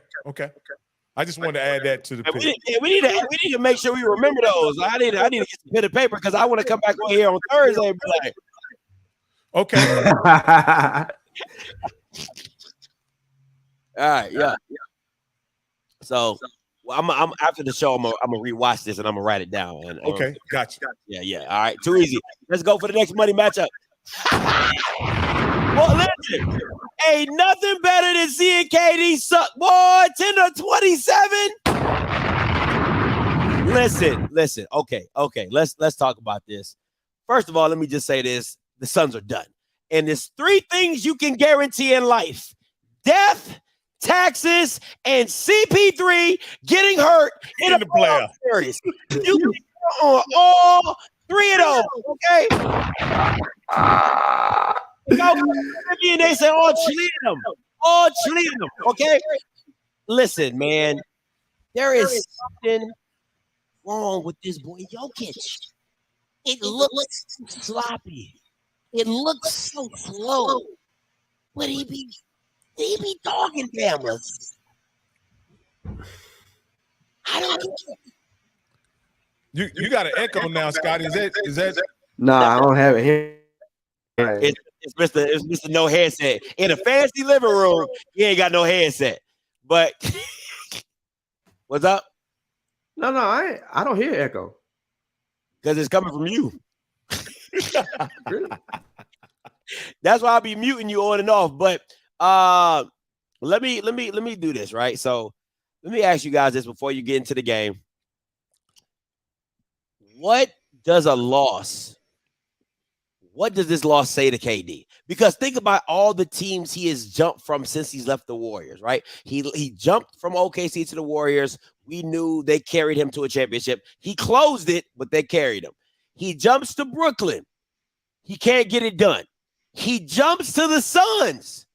I just wanted to add that to the pick. We need to make sure we remember those. I need to get some pen and paper because I want to come back on here on Thursday and be like, okay. All right, yeah. So I'm after the show. I'm gonna rewatch this and I'm gonna write it down. And, okay, gotcha. Yeah. All right, too easy. Let's go for the next money matchup. Well, listen, ain't nothing better than seeing KD suck, boy. 10-27. Listen. Okay. Let's talk about this. First of all, let me just say this: the Suns are done, and there's 3 things you can guarantee in life: death, taxes, and CP3 getting hurt in the playoff series. You can on all 3 of those, okay? And they say all 3 of them, okay? Listen, man, there is something wrong with this boy Jokic. It looks sloppy. It looks so slow. But he be dogging Bama's. I don't get it. You got an echo now, Scott. Is that? Nah, I don't have it here. It's Mr. No Headset. In a fancy living room, he ain't got no headset. But what's up? No, I don't hear echo. Because it's coming from you. Really? That's why I'll be muting you on and off. But let me do this, right? So let me ask you guys this before you get into the game. What does this loss say to KD? Because think about all the teams he has jumped from since he's left the Warriors, right? He jumped from OKC to the Warriors. We knew they carried him to a championship. He closed it, but they carried him. He jumps to Brooklyn. He can't get it done. He jumps to the Suns.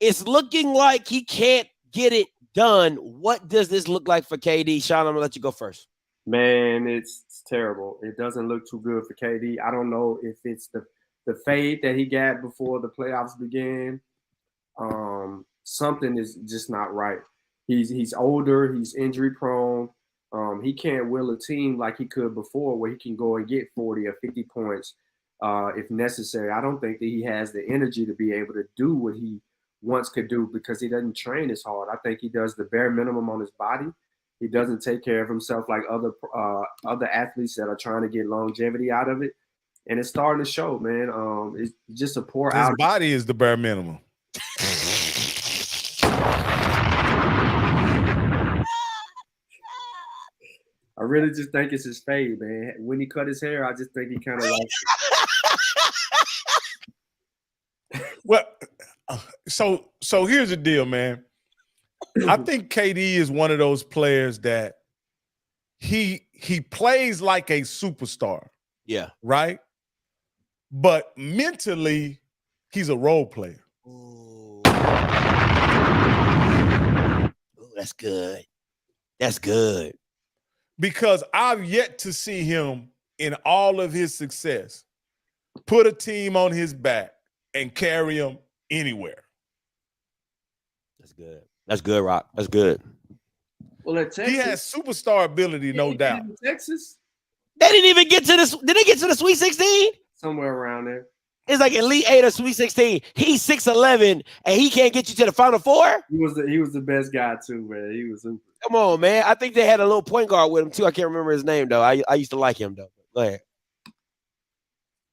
It's looking like he can't get it done. What does this look like for KD? Sean, I'm going to let you go first. Man, it's terrible. It doesn't look too good for KD. I don't know if it's the fade that he got before the playoffs began. Something is just not right. He's older. He's injury prone. He can't will a team like he could before, where he can go and get 40 or 50 points if necessary. I don't think that he has the energy to be able to do what he once could do because he doesn't train as hard. I think he does the bare minimum on his body. He doesn't take care of himself like other athletes that are trying to get longevity out of it, and it's starting to show, man. It's just a poor His body is the bare minimum. I really just think it's his fade, man. When he cut his hair, I just think he kind of like. Well, so here's the deal, man. I think KD is one of those players that he plays like a superstar. Yeah. Right? But mentally, he's a role player. Ooh, that's good. That's good. Because I've yet to see him in all of his success put a team on his back and carry him anywhere. That's good. That's good, Rock. That's good. Well, at Texas, he has superstar ability, no doubt. Texas, they didn't even get to this. Did they get to the Sweet 16? Somewhere around there. It's like Elite 8 or Sweet 16. He's 6'11", and he can't get you to the Final Four. He was the best guy too, man. He was super. Come on, man. I think they had a little point guard with him too. I can't remember his name though. I used to like him though. Go ahead.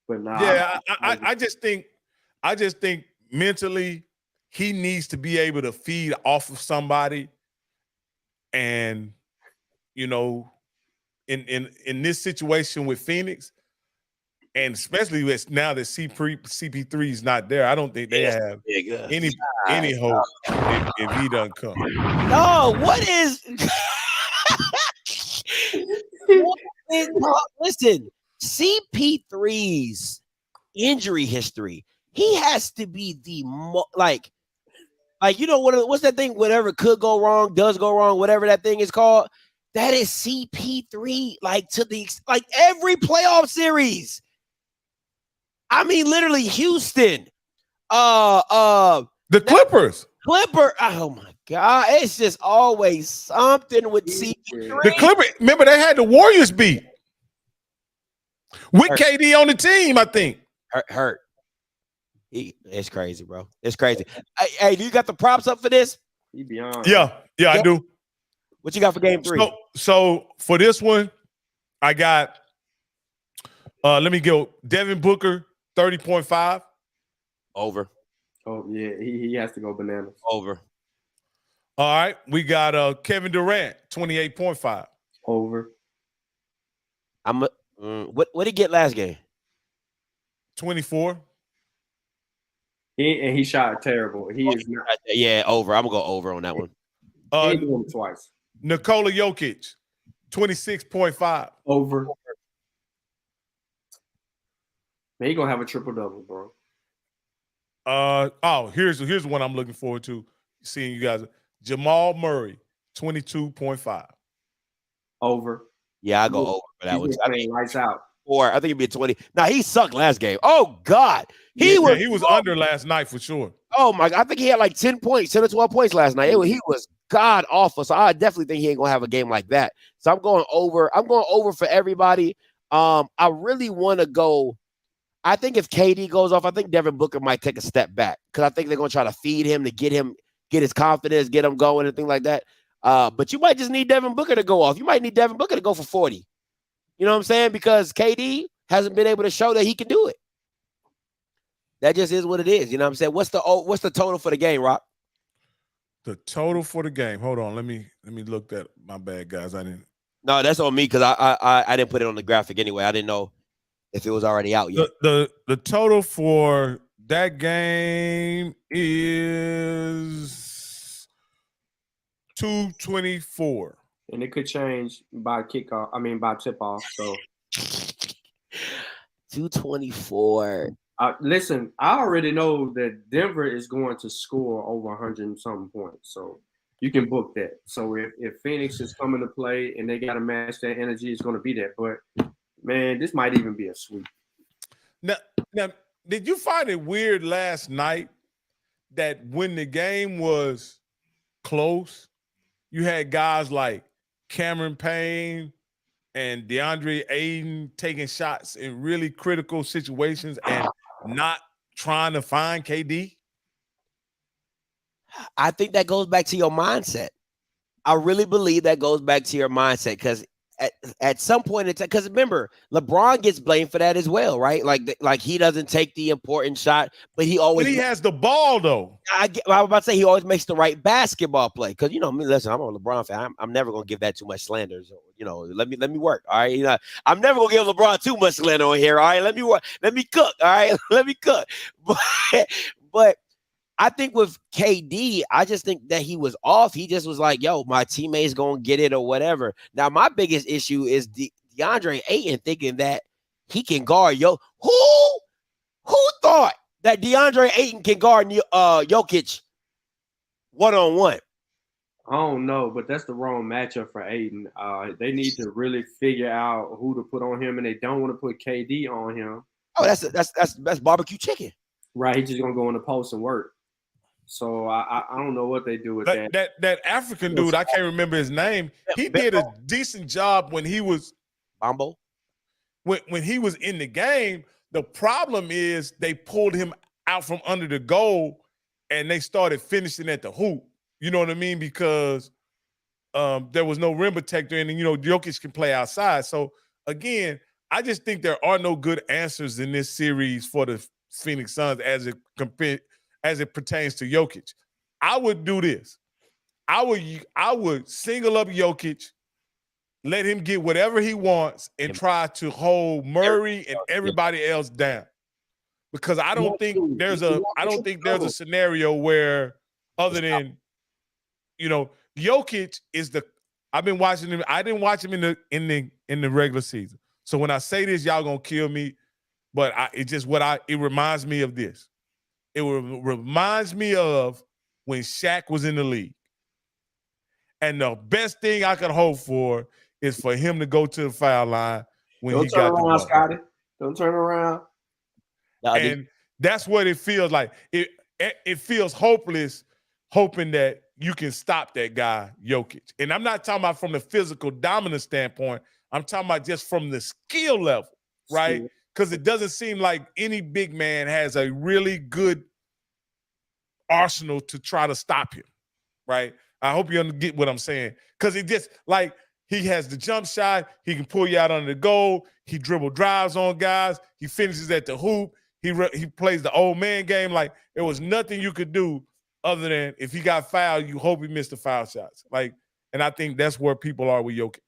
But nah, yeah, I just think mentally he needs to be able to feed off of somebody, and in this situation with Phoenix, and especially with now that CP3 is not there, I don't think they have any hope if he doesn't come. No, listen, CP3's injury history, he has to be the what's that thing? Whatever could go wrong, does go wrong, whatever that thing is called. That is CP3, every playoff series. I mean, literally Houston. The Clippers. Oh my God. It's just always something with CP3. The Clippers, remember they had the Warriors beat. With KD on the team, I think. Hurt. It's crazy, bro. It's crazy. Hey, do you got the props up for this? He beyond. Yeah, I do. What you got for game 3? So for this one, I got let me go Devin Booker 30.5. Over. Oh yeah, he has to go bananas. Over. All right, we got Kevin Durant 28.5. Over. What did he get last game? 24. He shot terrible. He is not. Yeah, over. I'm gonna go over on that one. He won twice. Nikola Jokic 26.5. Over. Man, he gonna have a triple double, bro. Here's one I'm looking forward to seeing you guys. Jamal Murray 22.5. Over. Yeah, I go over for that one. I mean, lights out. Or I think it'd be a 20. Now he sucked last game. Oh God, he was under last night for sure. Oh my! I think he had like 10 points, 10 or 12 points last night. He was god awful. So I definitely think he ain't gonna have a game like that. So I'm going over. I'm going over for everybody. I really want to go. I think if KD goes off, I think Devin Booker might take a step back because I think they're gonna try to feed him to get his confidence, get him going, and things like that. But you might just need Devin Booker to go off. You might need Devin Booker to go for 40. You know what I'm saying? Because KD hasn't been able to show that he can do it. That just is what it is. You know what I'm saying? What's the total for the game, Rock? The total for the game. Hold on. Let me look that. My bad, guys. I didn't. No, that's on me because I didn't put it on the graphic anyway. I didn't know if it was already out yet. The total for that game is 224. And it could change by kickoff. I mean, by tip off. So 224. Listen, I already know that Denver is going to score over 100 and something points. So you can book that. So if Phoenix is coming to play and they got to match that energy, it's going to be there. But, man, this might even be a sweep. Now, did you find it weird last night that when the game was close, you had guys like Cameron Payne and DeAndre Ayton taking shots in really critical situations and not trying to find KD? I think that goes back to your mindset. I really believe that goes back to your mindset because at some point in time, because remember, LeBron gets blamed for that as well, right? Like he doesn't take the important shot, but he always. But he has the ball though. I was about to say he always makes the right basketball play because listen, I'm a LeBron fan. I'm never gonna give that too much slander. So, let me work. All right, I'm never gonna give LeBron too much slander on here. All right, let me work. Let me cook. All right, let me cook. But I think with KD, I just think that he was off. He just was like, yo, my teammate's going to get it or whatever. Now, my biggest issue is DeAndre Ayton thinking that he can guard. Who thought that DeAndre Ayton can guard Jokic one-on-one? I don't know, but that's the wrong matchup for Ayton. They need to really figure out who to put on him, and they don't want to put KD on him. Oh, that's barbecue chicken. Right, he's just going to go in the post and work. So I don't know what they do with that. That African dude, I can't remember his name. He did a decent job when he was Bombo. When he was in the game. The problem is they pulled him out from under the goal and they started finishing at the hoop. You know what I mean? Because there was no rim protector, and Jokic can play outside. So again, I just think there are no good answers in this series for the Phoenix Suns as it pertains to Jokic. I would do this. I would single up Jokic, let him get whatever he wants, and try to hold Murray and everybody else down. Because I don't think there's a scenario where other than Jokic is I've been watching him. I didn't watch him in the regular season. So when I say this, y'all gonna kill me. But it reminds me of this. It reminds me of when Shaq was in the league. And the best thing I could hope for is for him to go to the foul line when he got the ball. Don't turn around, Scotty. Don't turn around. And that's what it feels like. It feels hopeless, hoping that you can stop that guy, Jokic. And I'm not talking about from the physical dominance standpoint. I'm talking about just from the skill level, right? Because it doesn't seem like any big man has a really good arsenal to try to stop him, right? I hope you get what I'm saying. Because it just like he has the jump shot. He can pull you out under the goal. He dribble drives on guys. He finishes at the hoop. He plays the old man game. Like there was nothing you could do other than if he got fouled, you hope he missed the foul shots. And I think that's where people are with Jokic.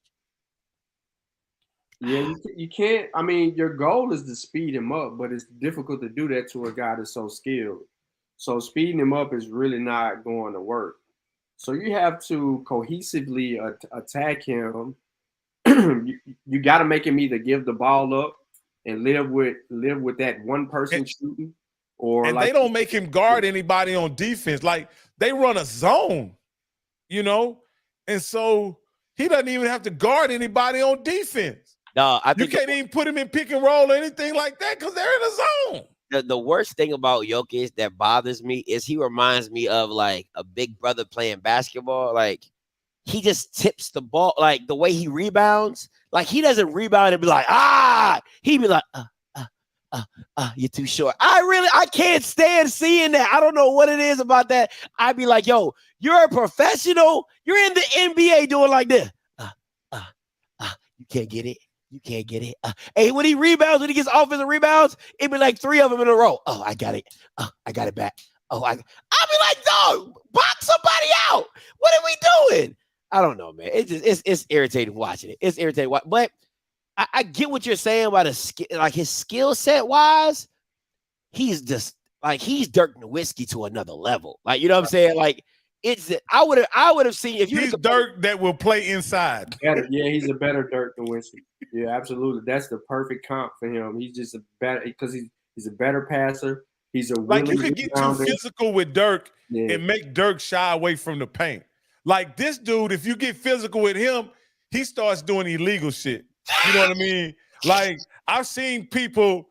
Yeah, you can't. I mean, your goal is to speed him up, but it's difficult to do that to a guy that's so skilled. So speeding him up is really not going to work. So you have to cohesively attack him. You got to make him either give the ball up and live with that one person shooting, and they don't make him guard anybody on defense. Like they run a zone, and so he doesn't even have to guard anybody on defense. No, I think you can't even put him in pick and roll or anything like that because they're in a zone. the worst thing about Jokic that bothers me is he reminds me of like a big brother playing basketball. Like he just tips the ball, like the way he rebounds. Like he doesn't rebound and be like, he be like, you're too short. I can't stand seeing that. I don't know what it is about that. I'd be like, yo, you're a professional. You're in the NBA doing like this. You can't get it. You can't get it. Hey, when he rebounds, when he gets offensive rebounds, it'd be like 3 of them in a row. Oh, I got it. I got it back. I'll be like, dog, box somebody out. What are we doing? I don't know, man. It's irritating watching it. It's irritating, but I get what you're saying about his skill set wise. He's just like he's Dirk Nowitzki to another level. Like you know what I'm saying? Like I would have seen if you. He's Dirk that will play inside. Yeah, he's a better Dirk than Winston. Yeah, absolutely. That's the perfect comp for him. He's just a better because he's a better passer. He's a like you could get too physical with Dirk and make Dirk shy away from the paint. Like this dude, if you get physical with him, he starts doing illegal shit. You know what I mean? Like I've seen people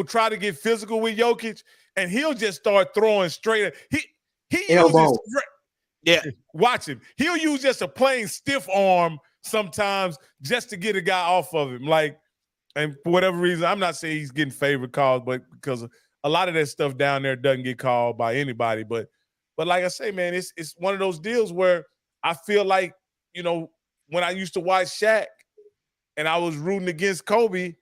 try to get physical with Jokic, and he'll just start throwing straight. He elbow. Watch him. He'll use just a plain stiff arm sometimes just to get a guy off of him. Like, and for whatever reason, I'm not saying he's getting favorite calls, but because a lot of that stuff down there doesn't get called by anybody. But like I say, man, it's one of those deals where I feel like, you know, when I used to watch Shaq and I was rooting against Kobe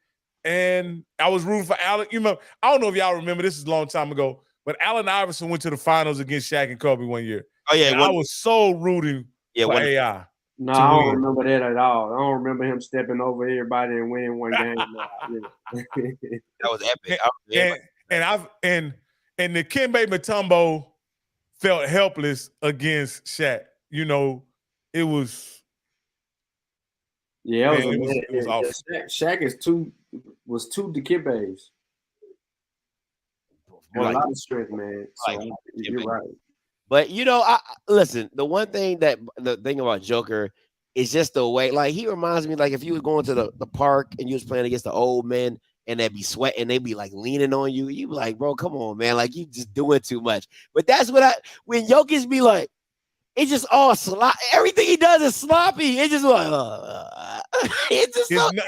and I was rooting for Allen. You know, I don't know if y'all remember, this is a long time ago, but Allen Iverson went to the finals against Shaq and Kobe one year. Oh, yeah. I was so rooting for AI. No, I don't remember that at all. I don't remember him stepping over everybody and winning one game. That was epic. And the Dikembe Mutombo felt helpless against Shaq. You know, it was. Yeah, it was awful. Shaq was two Dikembes. A lot of strength, man. So, you're right. But you know, listen. The thing about Joker is just the way. Like he reminds me, like if you was going to the park and you was playing against the old men and they'd be sweating, they'd be like leaning on you. You be like, bro, come on, man. Like you just doing too much. But that's when Jokic be like, it's just all sloppy. Everything he does is sloppy. It's just like,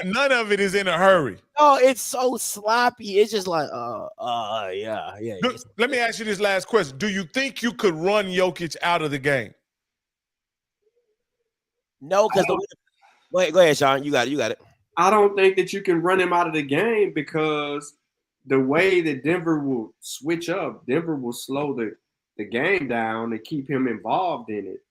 none of it is in a hurry. No, it's so sloppy. It's just like, yeah. Let me ask you this last question. Do you think you could run Jokic out of the game? No, because go ahead, Sean. You got it. I don't think that you can run him out of the game because the way that Denver will switch up, Denver will slow the game down and keep him involved in it.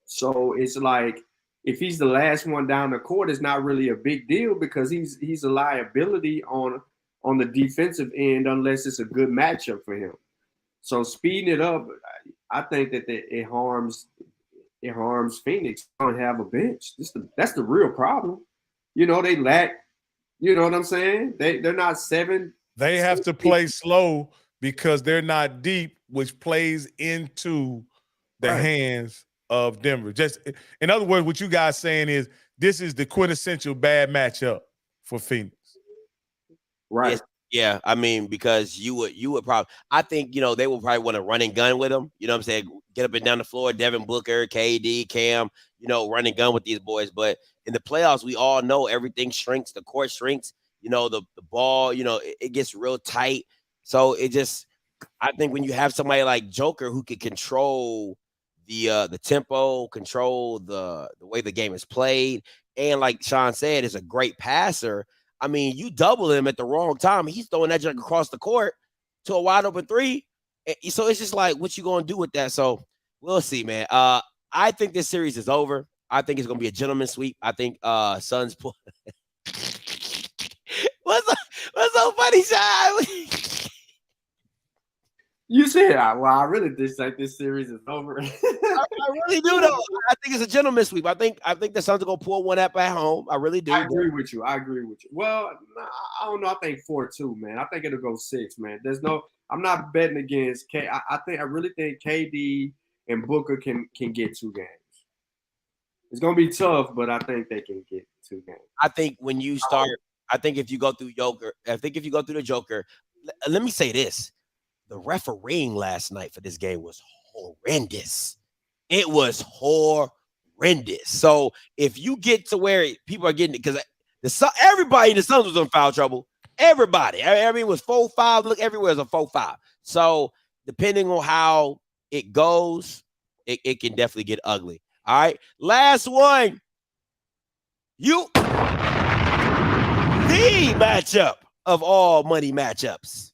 So it's like if he's the last one down the court, it's not really a big deal because he's a liability on the defensive end unless it's a good matchup for him. So speeding it up, I think that it harms Phoenix. They don't have a bench. That's the real problem. You know, they lack, you know what I'm saying? They're not seven. They have to play slow because they're not deep, which plays into the hands of Denver. Just in other words, what you guys saying is this is the quintessential bad matchup for Phoenix. Right. Yeah, I mean, because you would probably, I think, you know, they would probably want to run and gun with him. You know what I'm saying? Get up and down the floor, Devin Booker, KD, Cam, you know, run and gun with these boys. But in the playoffs, we all know everything shrinks. The court shrinks. You know, the ball, you know, it gets real tight. So it just, I think when you have somebody like Joker who can control the tempo, control the way the game is played, and like Sean said, is a great passer. I mean, you double him at the wrong time, he's throwing that junk across the court to a wide open three. So it's just like, what you gonna do with that? So we'll see, man. I think this series is over. I think it's gonna be a gentleman's sweep. I think Suns pull. What's so funny, Sean? You said, well, I really dislike this series is over. I really do, though. I think it's a gentleman's sweep. I think the Suns are gonna pull one up at home. I really do. I agree with you. Well, I don't know. I think 4-2, man. I think it'll go 6, man. I'm not betting against K. I really think KD and Booker can get 2 games. It's gonna be tough, but I think they can get 2 games. I think when you start, I think if you go through the Joker, let me say this: the refereeing last night for this game was horrendous. It was horrendous. So if you get to where people are getting it, because everybody in the Suns was in foul trouble. Everybody. I mean, it was 4-5. Look, everywhere is a 4-5. So depending on how it goes, it can definitely get ugly. All right. Last one. The matchup of all money matchups.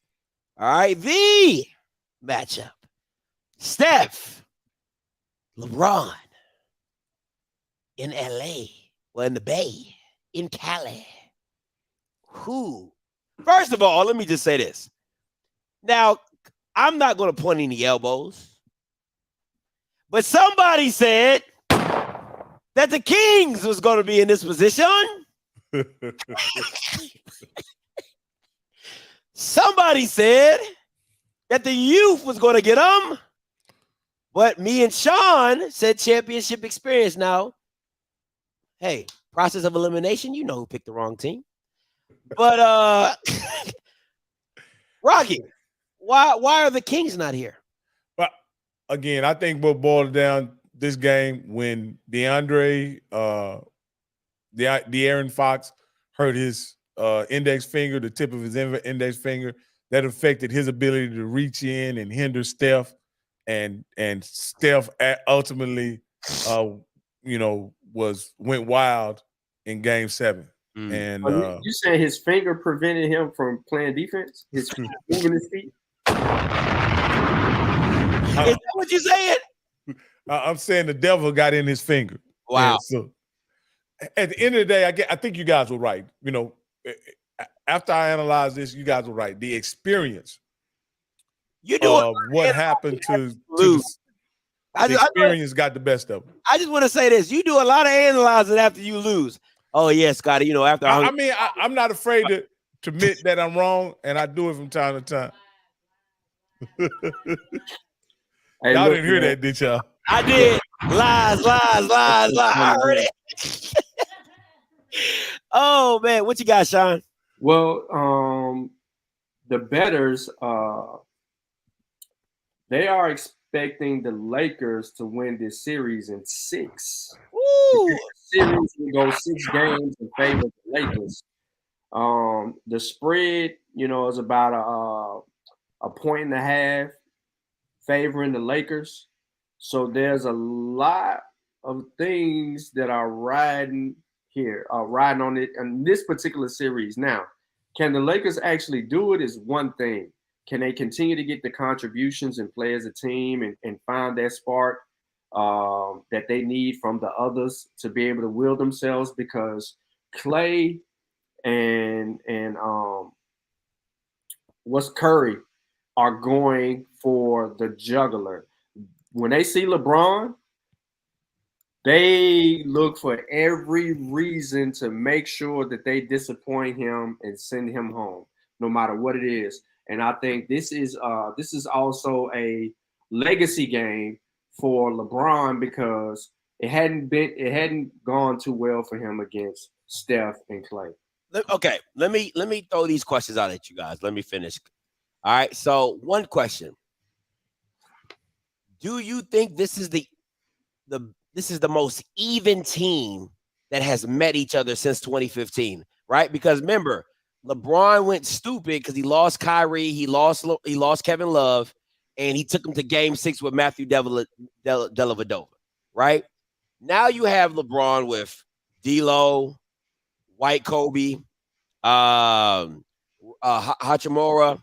All right. The matchup. Steph, LeBron in LA, well, in the Bay, in Cali. Who? First of all, let me just say this. Now, I'm not going to point any elbows, but somebody said that the Kings was going to be in this position. Somebody said that the youth was going to get them. But me and Sean said championship experience. Now, hey, process of elimination, you know who picked the wrong team. But Rocky, why are the Kings not here? Well, again, I think what boiled down this game when De'Aaron Fox hurt his index finger, the tip of his index finger, that affected his ability to reach in and hinder Steph. And Steph ultimately, went wild in Game 7. And you saying his finger prevented him from playing defense? His moving his feet? Is that what you saying? I'm saying the devil got in his finger. Wow. And so at the end of the day, I think you guys were right. After I analyzed this, you guys were right. The experience. You do what happened to the experience got the best of them. I just want to say this: you do a lot of analyzing after you lose. Oh yeah, Scotty. After I'm not afraid to admit that I'm wrong, and I do it from time to time. Y'all didn't hear that, did y'all? I did. Lies. I heard it. Oh man, what you got, Sean? Well, the bettors, they are expecting the Lakers to win this series in 6. Woo! The series will go 6 games in favor of the Lakers. The spread, is about a 1.5 favoring the Lakers. So there's a lot of things that are riding on it in this particular series. Now, can the Lakers actually do it is one thing. Can they continue to get the contributions and play as a team and find that spark that they need from the others to be able to will themselves? Because Clay and Curry are going for the juggler. When they see LeBron, they look for every reason to make sure that they disappoint him and send him home, no matter what it is. And I think this is also a legacy game for LeBron because it hadn't gone too well for him against Steph and Clay. Okay, let me throw these questions out at you guys. Let me finish. All right. So one question: do you think this is the most even team that has met each other since 2015? Right? Because remember, LeBron went stupid because he lost Kyrie, he lost Kevin Love, and he took him to Game 6 with Matthew Dellavedova. Right? Now you have LeBron with D'Lo, White Kobe, Hachimura,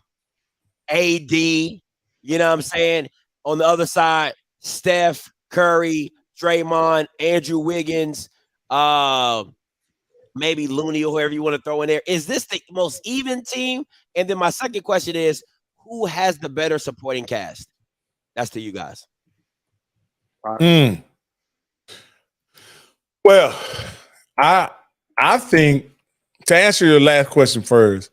AD. You know what I'm saying? On the other side, Steph, Curry, Draymond, Andrew Wiggins, maybe Looney or whoever you want to throw in there. Is this the most even team? And then my second question is, who has the better supporting cast? That's to you guys. Well, I think, to answer your last question first,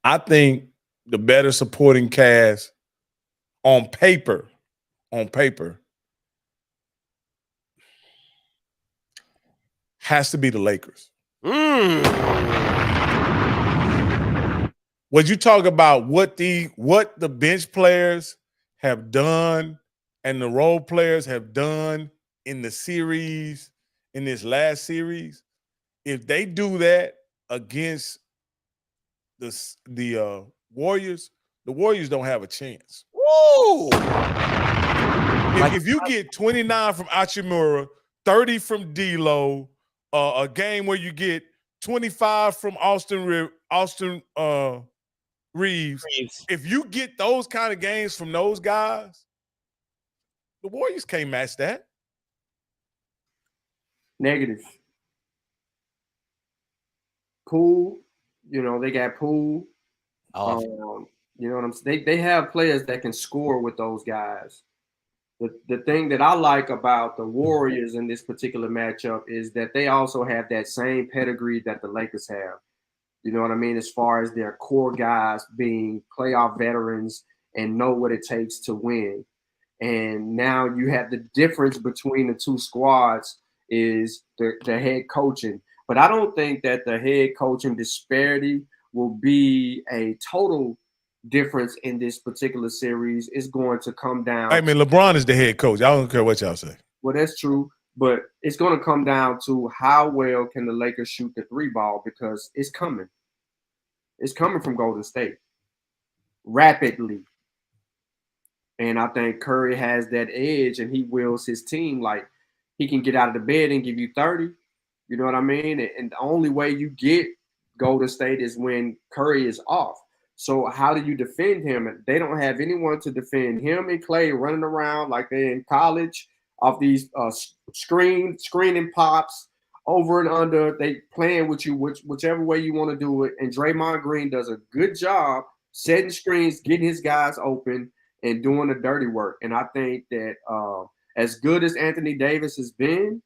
I think the better supporting cast on paper has to be the Lakers. Would you talk about what the bench players have done and the role players have done in the series, in this last series? If they do that against the Warriors, the Warriors don't have a chance. Woo! If you get 29 from Achimura, 30 from D'Lo, a game where you get 25 from Austin Reeves, if you get those kind of games from those guys, the Warriors can't match that. Negative. Poole, they got Poole. You know what I'm saying? They have players that can score with those guys. The thing that I like about the Warriors in this particular matchup is that they also have that same pedigree that the Lakers have. You know what I mean? As far as their core guys being playoff veterans and know what it takes to win. And now you have the difference between the two squads is the head coaching. But I don't think that the head coaching disparity will be a total difference in this particular series. It's going to come down. I mean, LeBron is the head coach. I don't care what y'all say. Well, that's true. But it's going to come down to how well can the Lakers shoot the three ball, because it's coming. It's coming from Golden State rapidly. And I think Curry has that edge, and he wills his team. Like, he can get out of the bed and give you 30. You know what I mean? And the only way you get Golden State is when Curry is off. So how do you defend him? They don't have anyone to defend him and Clay running around like they're in college off these screening pops over and under. They playing with you whichever way you want to do it. And Draymond Green does a good job setting screens, getting his guys open, and doing the dirty work. And I think that as good as Anthony Davis has been,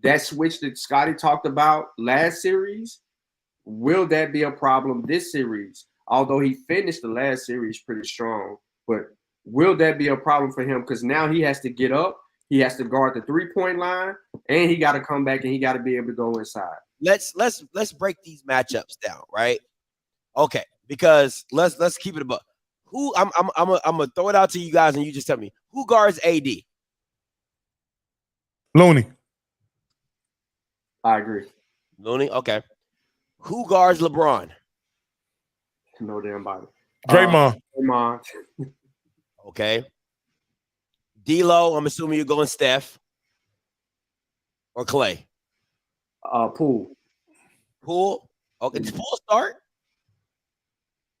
that switch that Scotty talked about last series, will that be a problem this series? Although he finished the last series pretty strong, but will that be a problem for him? Because now he has to get up, he has to guard the 3-point line, and he got to come back and he got to be able to go inside. Let's break these matchups down, right? Okay, because let's keep it above. Who I'm gonna throw it out to you guys, and you just tell me who guards AD. Looney. I agree. Looney, okay. Who guards LeBron? No damn body. Draymond. Draymond. Okay. D'Lo, I'm assuming you're going Steph or Clay. Poole. Poole. Okay, does Poole start?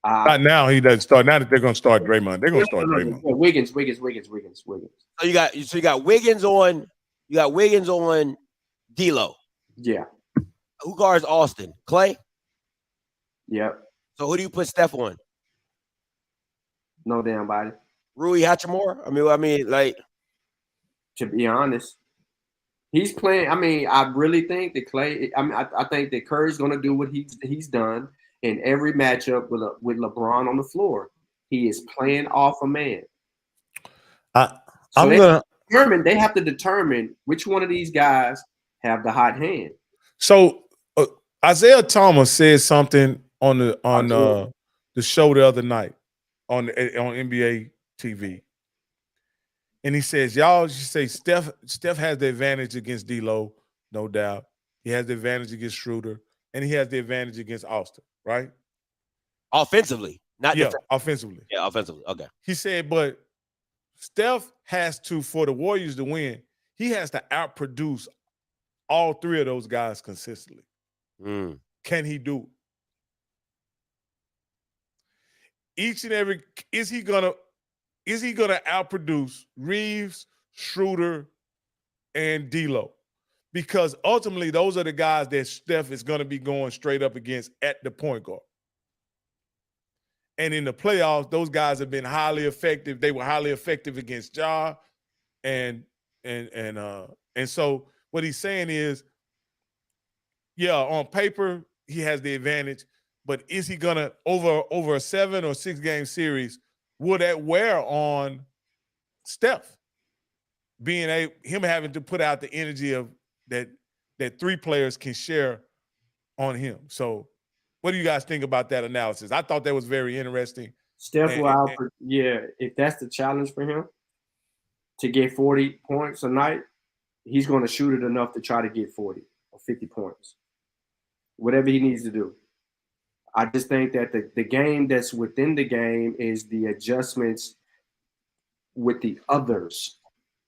Not now. He doesn't start. Now that they're going to start Draymond, they're going to start Draymond. Wiggins. So you got Wiggins on. You got Wiggins on D'Lo. Yeah. Who guards Austin? Clay. Yep. So who do you put Steph on? No damn body. Rui Hachimura? I mean, like, to be honest, he's playing. I mean, I really think that Clay. I think that Curry's going to do what he's done in every matchup with LeBron on the floor. He is playing off a man. They have to determine which one of these guys have the hot hand. So Isaiah Thomas said something on the show the other night on NBA TV, and he says, "Y'all should say Steph has the advantage against D'Lo, no doubt. He has the advantage against Schroeder, and he has the advantage against Austin, right? Offensively, not offensively. Yeah, offensively. Okay. He said, but Steph has to, for the Warriors to win, he has to outproduce all three of those guys consistently. Can he do it? Is he gonna outproduce Reeves, Schroeder, and D'Lo? Because ultimately, those are the guys that Steph is going to be going straight up against at the point guard. And in the playoffs, those guys have been highly effective. They were highly effective against Ja, and so what he's saying is, yeah, on paper he has the advantage, but is he gonna over a 7 or 6 game series? Will that wear on Steph? Him having to put out the energy of that 3 players can share on him. So What do you guys think about that analysis? I thought that was very interesting. Steph Wild, yeah, if that's the challenge for him to get 40 points a night, he's going to shoot it enough to try to get 40 or 50 points, whatever he needs to do. I just think that the game that's within the game is the adjustments with the others.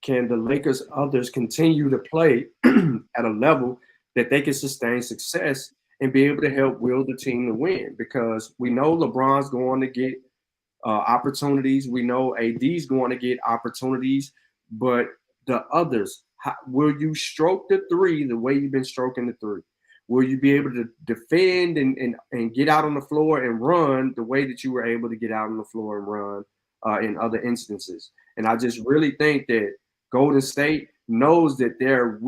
Can the Lakers others continue to play at a level that they can sustain success and be able to help will the team to win? Because we know LeBron's going to get opportunities. We know AD's going to get opportunities, but the others, will you stroke the three the way you've been stroking the three? Will you be able to defend and get out on the floor and run the way that you were able to get out on the floor and run in other instances? And I just really think that Golden State knows that their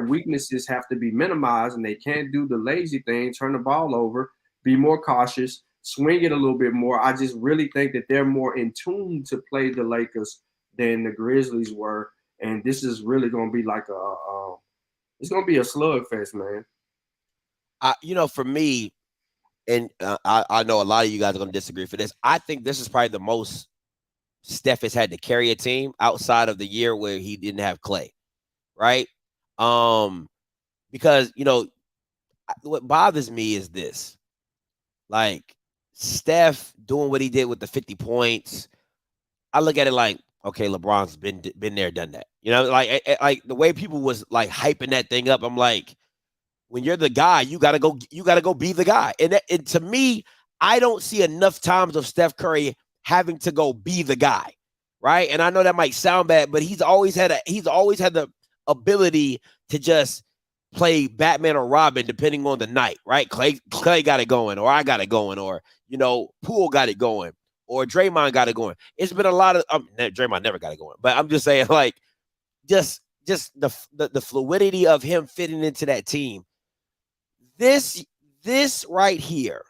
weaknesses have to be minimized, and they can't do the lazy thing, turn the ball over, be more cautious, swing it a little bit more. I just really think that they're more in tune to play the Lakers than the Grizzlies were. And this is really going to be like it's going to be a slugfest, man. For me, and I know a lot of you guys are going to disagree for this. I think this is probably the most Steph has had to carry a team outside of the year where he didn't have Clay, right? Because, what bothers me is this. Like, Steph doing what he did with the 50 points, I look at it like, okay, LeBron's been there, done that. Like the way people was like hyping that thing up, I'm like, when you're the guy, you gotta go be the guy. And to me, I don't see enough times of Steph Curry having to go be the guy, right? And I know that might sound bad, but he's always had the ability to just play Batman or Robin depending on the night, right? Clay got it going, or I got it going, or Poole got it going, or Draymond got it going. It's been a lot of Draymond never got it going, but I'm just saying, like, just the fluidity of him fitting into that team. This right here,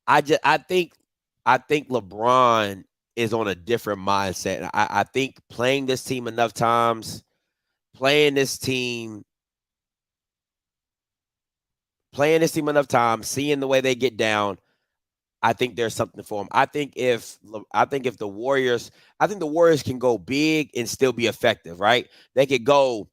I think LeBron is on a different mindset. I think playing this team enough times, seeing the way they get down, I think there's something for him. I think the Warriors can go big and still be effective, right? They could go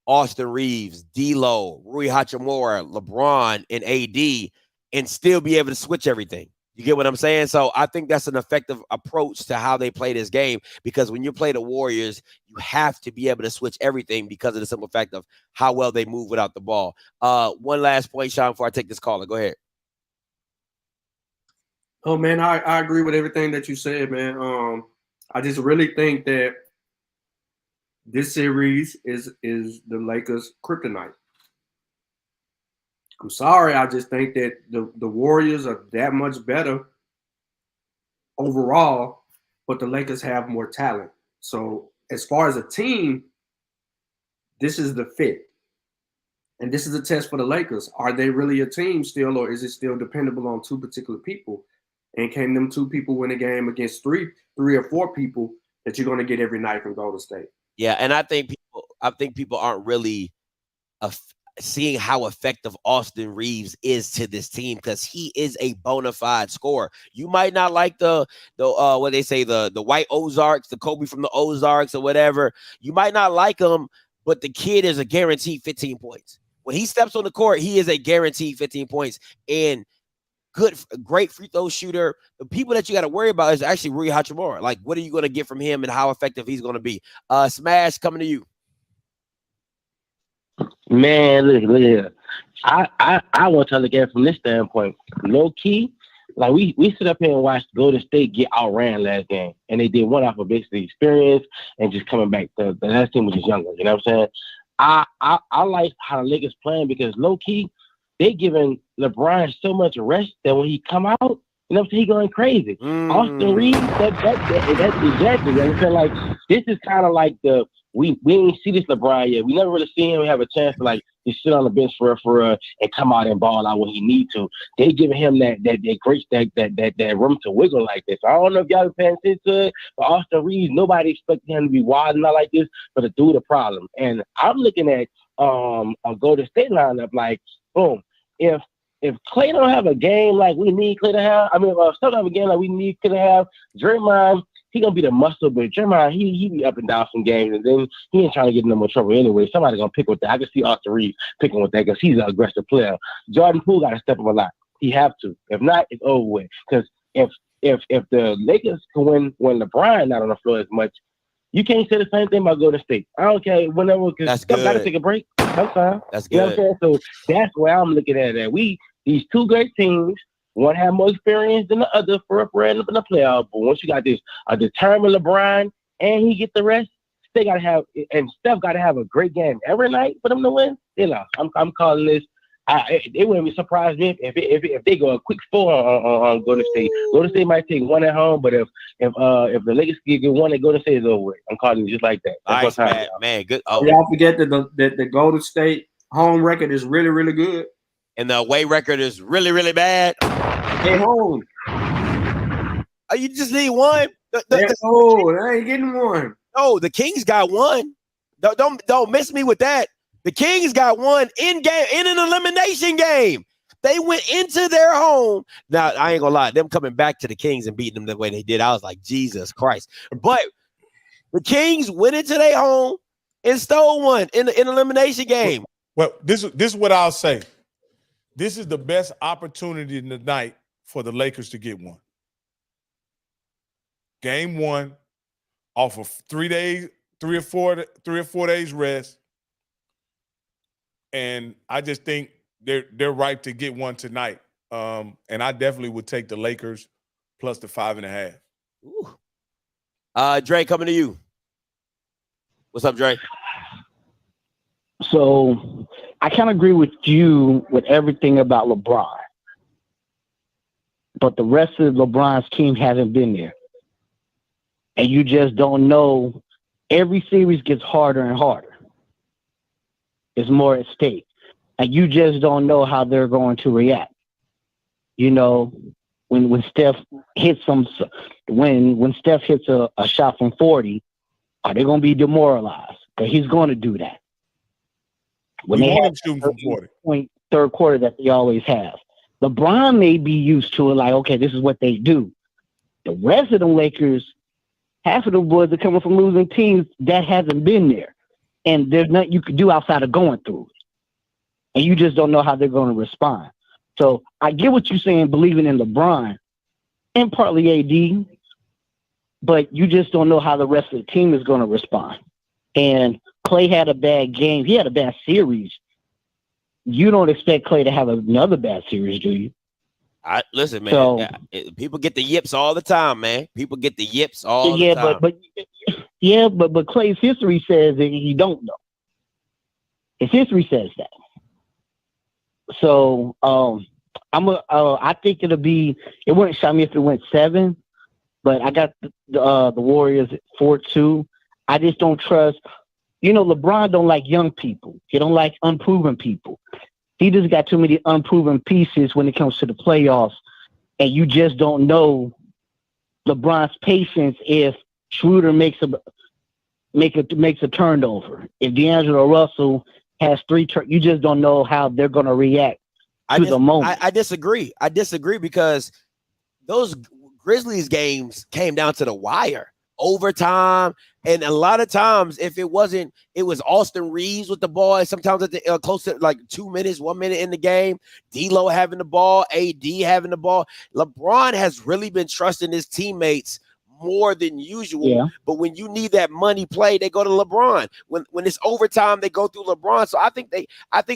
Austin Reeves, D'Lo, Rui Hachimura, LeBron, and AD and still be able to switch everything. You get what I'm saying? So I think that's an effective approach to how they play this game, because when you play the Warriors, you have to be able to switch everything because of the simple fact of how well they move without the ball. One last point, Sean, before I take this caller. Go ahead. Oh, man, I agree with everything that you said, man. I just really think that this series is the Lakers' kryptonite. I'm sorry, I just think that the Warriors are that much better overall, but the Lakers have more talent. So as far as a team, this is the fit. And this is a test for the Lakers. Are they really a team still, or is it still dependable on two particular people? And can them two people win a game against three or four people that you're going to get every night from Golden State? Yeah, and I think people aren't really seeing how effective Austin Reeves is to this team, because he is a bona fide scorer. You might not like the what they say, the white Ozarks, the Kobe from the Ozarks or whatever. You might not like him, but the kid is a guaranteed 15 points. When he steps on the court, he is a guaranteed 15 points. And great free throw shooter. The people that you got to worry about is actually Rui Hachimura. Like, what are you going to get from him and how effective he's going to be? Smash, coming to you. Man, look here. I want to look at it from this standpoint. Low key, like we sit up here and watch Golden State get outran last game, and they did one off of basically experience and just coming back. The last team was just younger. You know what I'm saying? I like how the Lakers playing, because low key they giving LeBron so much rest that when he come out, you know what I'm saying, he going crazy. Austin Reeves, that's exactly. You know what I'm saying? Like, this is kind of like the we ain't see this LeBron yet. We never really seen him have a chance to like just sit on the bench for and come out and ball out when he need to. They giving him that great that room to wiggle like this. I don't know if y'all been paying attention to it, but Austin Reeves, nobody expected him to be wilding out like this, but to do the problem. And I'm looking at a Golden State lineup like, boom, if Klay don't have a game like we need Klay to have, Steph don't have a game like we need Klay to have, Draymond, he gonna be the muscle, but Draymond, he be up and down some games, and then he ain't trying to get in no more trouble anyway. Somebody gonna pick with that. I can see Austin Reeves picking with that because he's an aggressive player. Jordan Poole got to step up a lot. He have to. If not, it's over with. Because if the Lakers can win when LeBron not on the floor as much, you can't say the same thing about Golden State. I don't care whenever because Steph got to take a break sometimes. That's You know what good. I'm saying? So that's where I'm looking at it. These two great teams. One have more experience than the other for end up in the playoff. But once you got this a determined LeBron and he get the rest, they gotta have and Steph gotta have a great game every night for them to win. You know, I'm calling this. It wouldn't be surprised me if they go a quick 4 on Golden State. Golden State might take one at home, but if the Lakers get one, they Golden State is over with. I'm calling it just like that. Nice, man. Good. Oh, Y'all forget that the Golden State home record is really, really good. and the away record is really, really bad. They home. Oh, you just need one. They ain't getting one. No, the Kings got one. Don't miss me with that. The Kings got one in an elimination game. They went into their home. Now, I ain't gonna lie, them coming back to the Kings and beating them the way they did, I was like, Jesus Christ. But the Kings went into their home and stole one in an elimination game. Well, this is what I'll say. This is the best opportunity tonight for the Lakers to get one. Game 1 off of 3 or 4 days rest. And I just think they're right to get one tonight. And I definitely would take the Lakers plus the 5.5. Ooh. Dre, coming to you. What's up, Dre? So I kind of agree with you with everything about LeBron. But the rest of LeBron's team hasn't been there. And you just don't know. Every series gets harder and harder. There's more at stake. And you just don't know how they're going to react. You know, when Steph hits when Steph hits a shot from 40, are they going to be demoralized? But he's going to do that. When they have shooting from 40 point third quarter that they always have. LeBron may be used to it, like, okay, this is what they do. The rest of the Lakers, half of the boys are coming from losing teams that hasn't been there. And there's nothing you could do outside of going through it. And you just don't know how they're going to respond. So I get what you're saying, believing in LeBron and partly AD, but you just don't know how the rest of the team is going to respond. And Klay had a bad game. He had a bad series. You don't expect Klay to have another bad series, do you? Listen, man. So, people get the yips all the time, man. People get the yips all the time. But Klay's history says that he don't know. His history says that. So I think it'll be. It wouldn't shock me if it went 7, but I got the Warriors at 4-2. I just don't trust. You know, LeBron don't like young people. He don't like unproven people. He just got too many unproven pieces when it comes to the playoffs, and you just don't know LeBron's patience if Schroeder makes a turnover. If D'Angelo Russell has 3 you just don't know how they're going to react to the moment. I disagree. I disagree because those Grizzlies games came down to the wire, overtime, and a lot of times if it was Austin Reeves with the ball. Sometimes at the close to like 2 minutes, 1 minute in the game, D'Lo having the ball, AD having the ball. LeBron has really been trusting his teammates more than usual. Yeah. But when you need that money play, they go to LeBron. When it's overtime, they go through LeBron. So I think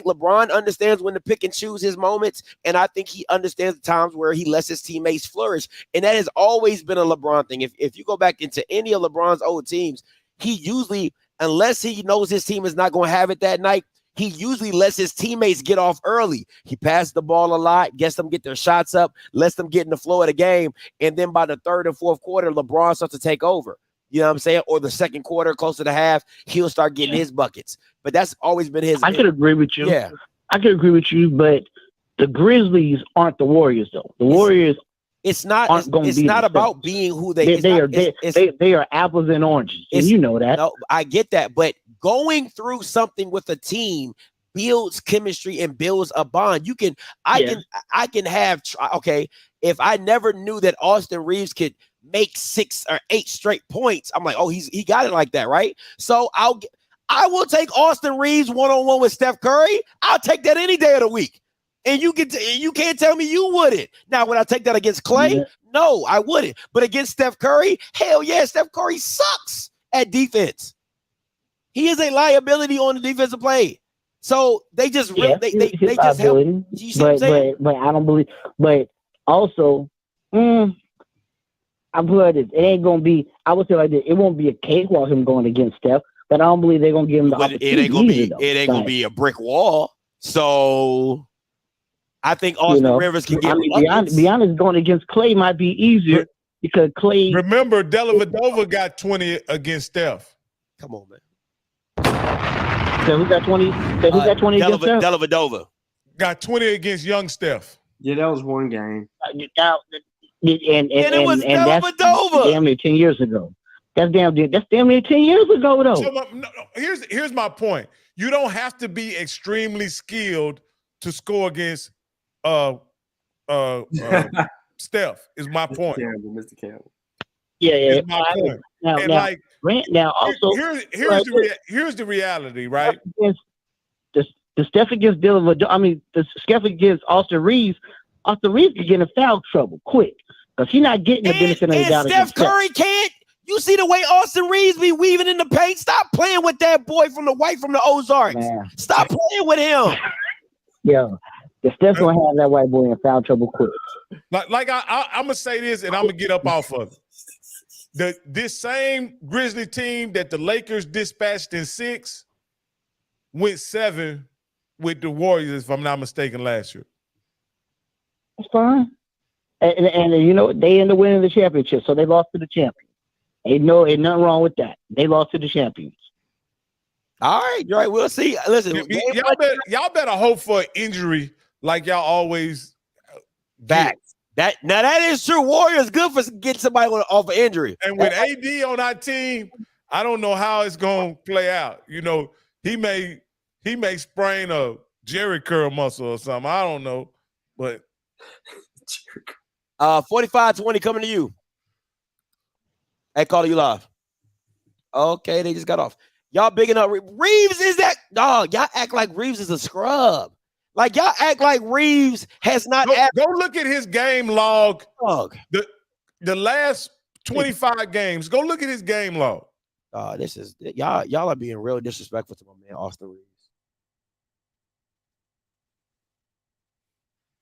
LeBron understands when to pick and choose his moments, and I think he understands the times where he lets his teammates flourish. And that has always been a LeBron thing. If you go back into any of LeBron's old teams, he usually, unless he knows his team is not going to have it that night, he usually lets his teammates get off early. He passes the ball a lot, gets them get their shots up, lets them get in the flow of the game, and then by the third and fourth quarter, LeBron starts to take over. You know what I'm saying? Or the second quarter, close to the half, he'll start getting his buckets. But that's always been his. I could agree with you. Yeah. I could agree with you, but the Grizzlies aren't the Warriors, though. The Warriors It's not. aren't going to be. It's not about being who they. They are apples and oranges, and you know that. No, I get that, but going through something with a team builds chemistry and builds a bond. I can have. Okay, if I never knew that Austin Reeves could make 6 or 8 straight points, I'm like, oh, he got it like that, right? So I will take Austin Reeves one-on-one with Steph Curry. I'll take that any day of the week. And you can't tell me you wouldn't. Now, would I take that against Clay? No, I wouldn't. But against Steph Curry, hell yeah, Steph Curry sucks at defense. He is a liability on the defensive play. So they just they just help. You see what I'm saying? But I don't believe. But also, I'm blooded. It ain't gonna be. I would say like this. It won't be a cakewalk him going against Steph. But I don't believe they're gonna give him the opportunity. It ain't gonna be a brick wall. So I think Austin Rivers can get. Be honest, going against Clay might be easier because Clay. Remember, Dellavedova got 20 against Steph. Come on, man. So who got 20? So who got 20 against Steph? Dellavedova got 20 against young Steph. Yeah, that was one game. And it was Dellavedova. That's damn near 10 years ago. That's damn near 10 years ago, though. So here's my point. You don't have to be extremely skilled to score against Steph. Is my point. Mr. Campbell. Yeah. Is my point. Now, also here's the reality, right? The Steph against Dellavedova. I mean, the Steph against Austin Reeves. Austin Reeves could get in foul trouble quick because he's not getting the benefit of the doubt. Steph Curry can't. You see the way Austin Reeves be weaving in the paint? Stop playing with that boy from the Ozarks. Man. Stop playing with him. Yeah, the Steph's gonna have that white boy in foul trouble quick. Like I'm gonna say this, and I'm gonna get up off of it. This same Grizzly team that the Lakers dispatched in 6 went 7 with the Warriors, if I'm not mistaken, last year. That's fine. And you know they ended up winning the championship, so they lost to the champion. Ain't nothing wrong with that. They lost to the champions. All right. We'll see. Listen, y'all better hope for an injury like y'all always back. That is true. Warriors good for getting somebody off an injury. And with AD on our team, I don't know how it's gonna play out. You know, he may sprain a Jerry curl muscle or something. I don't know, but 45-20 coming to you. Hey, calling you live. Okay, they just got off. Y'all bigging up Reeves. Is that dog? Y'all act like Reeves is a scrub. Like y'all act like Reeves has not. Go look at his game log. Dog. The last 25 games. Go look at his game log. This is y'all are being real disrespectful to my man Austin Reeves.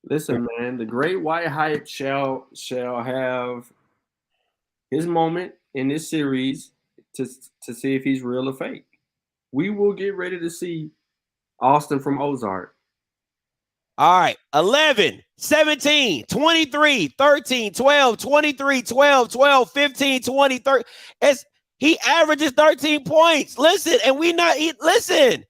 Listen, man, the great white hype shall have his moment in this series to see if he's real or fake. We will get ready to see Austin from Ozark. All right, 11, 17, 23, 13, 12, 23, 12, 12, 15, 20, 30. He averages 13 points. Listen, and listen.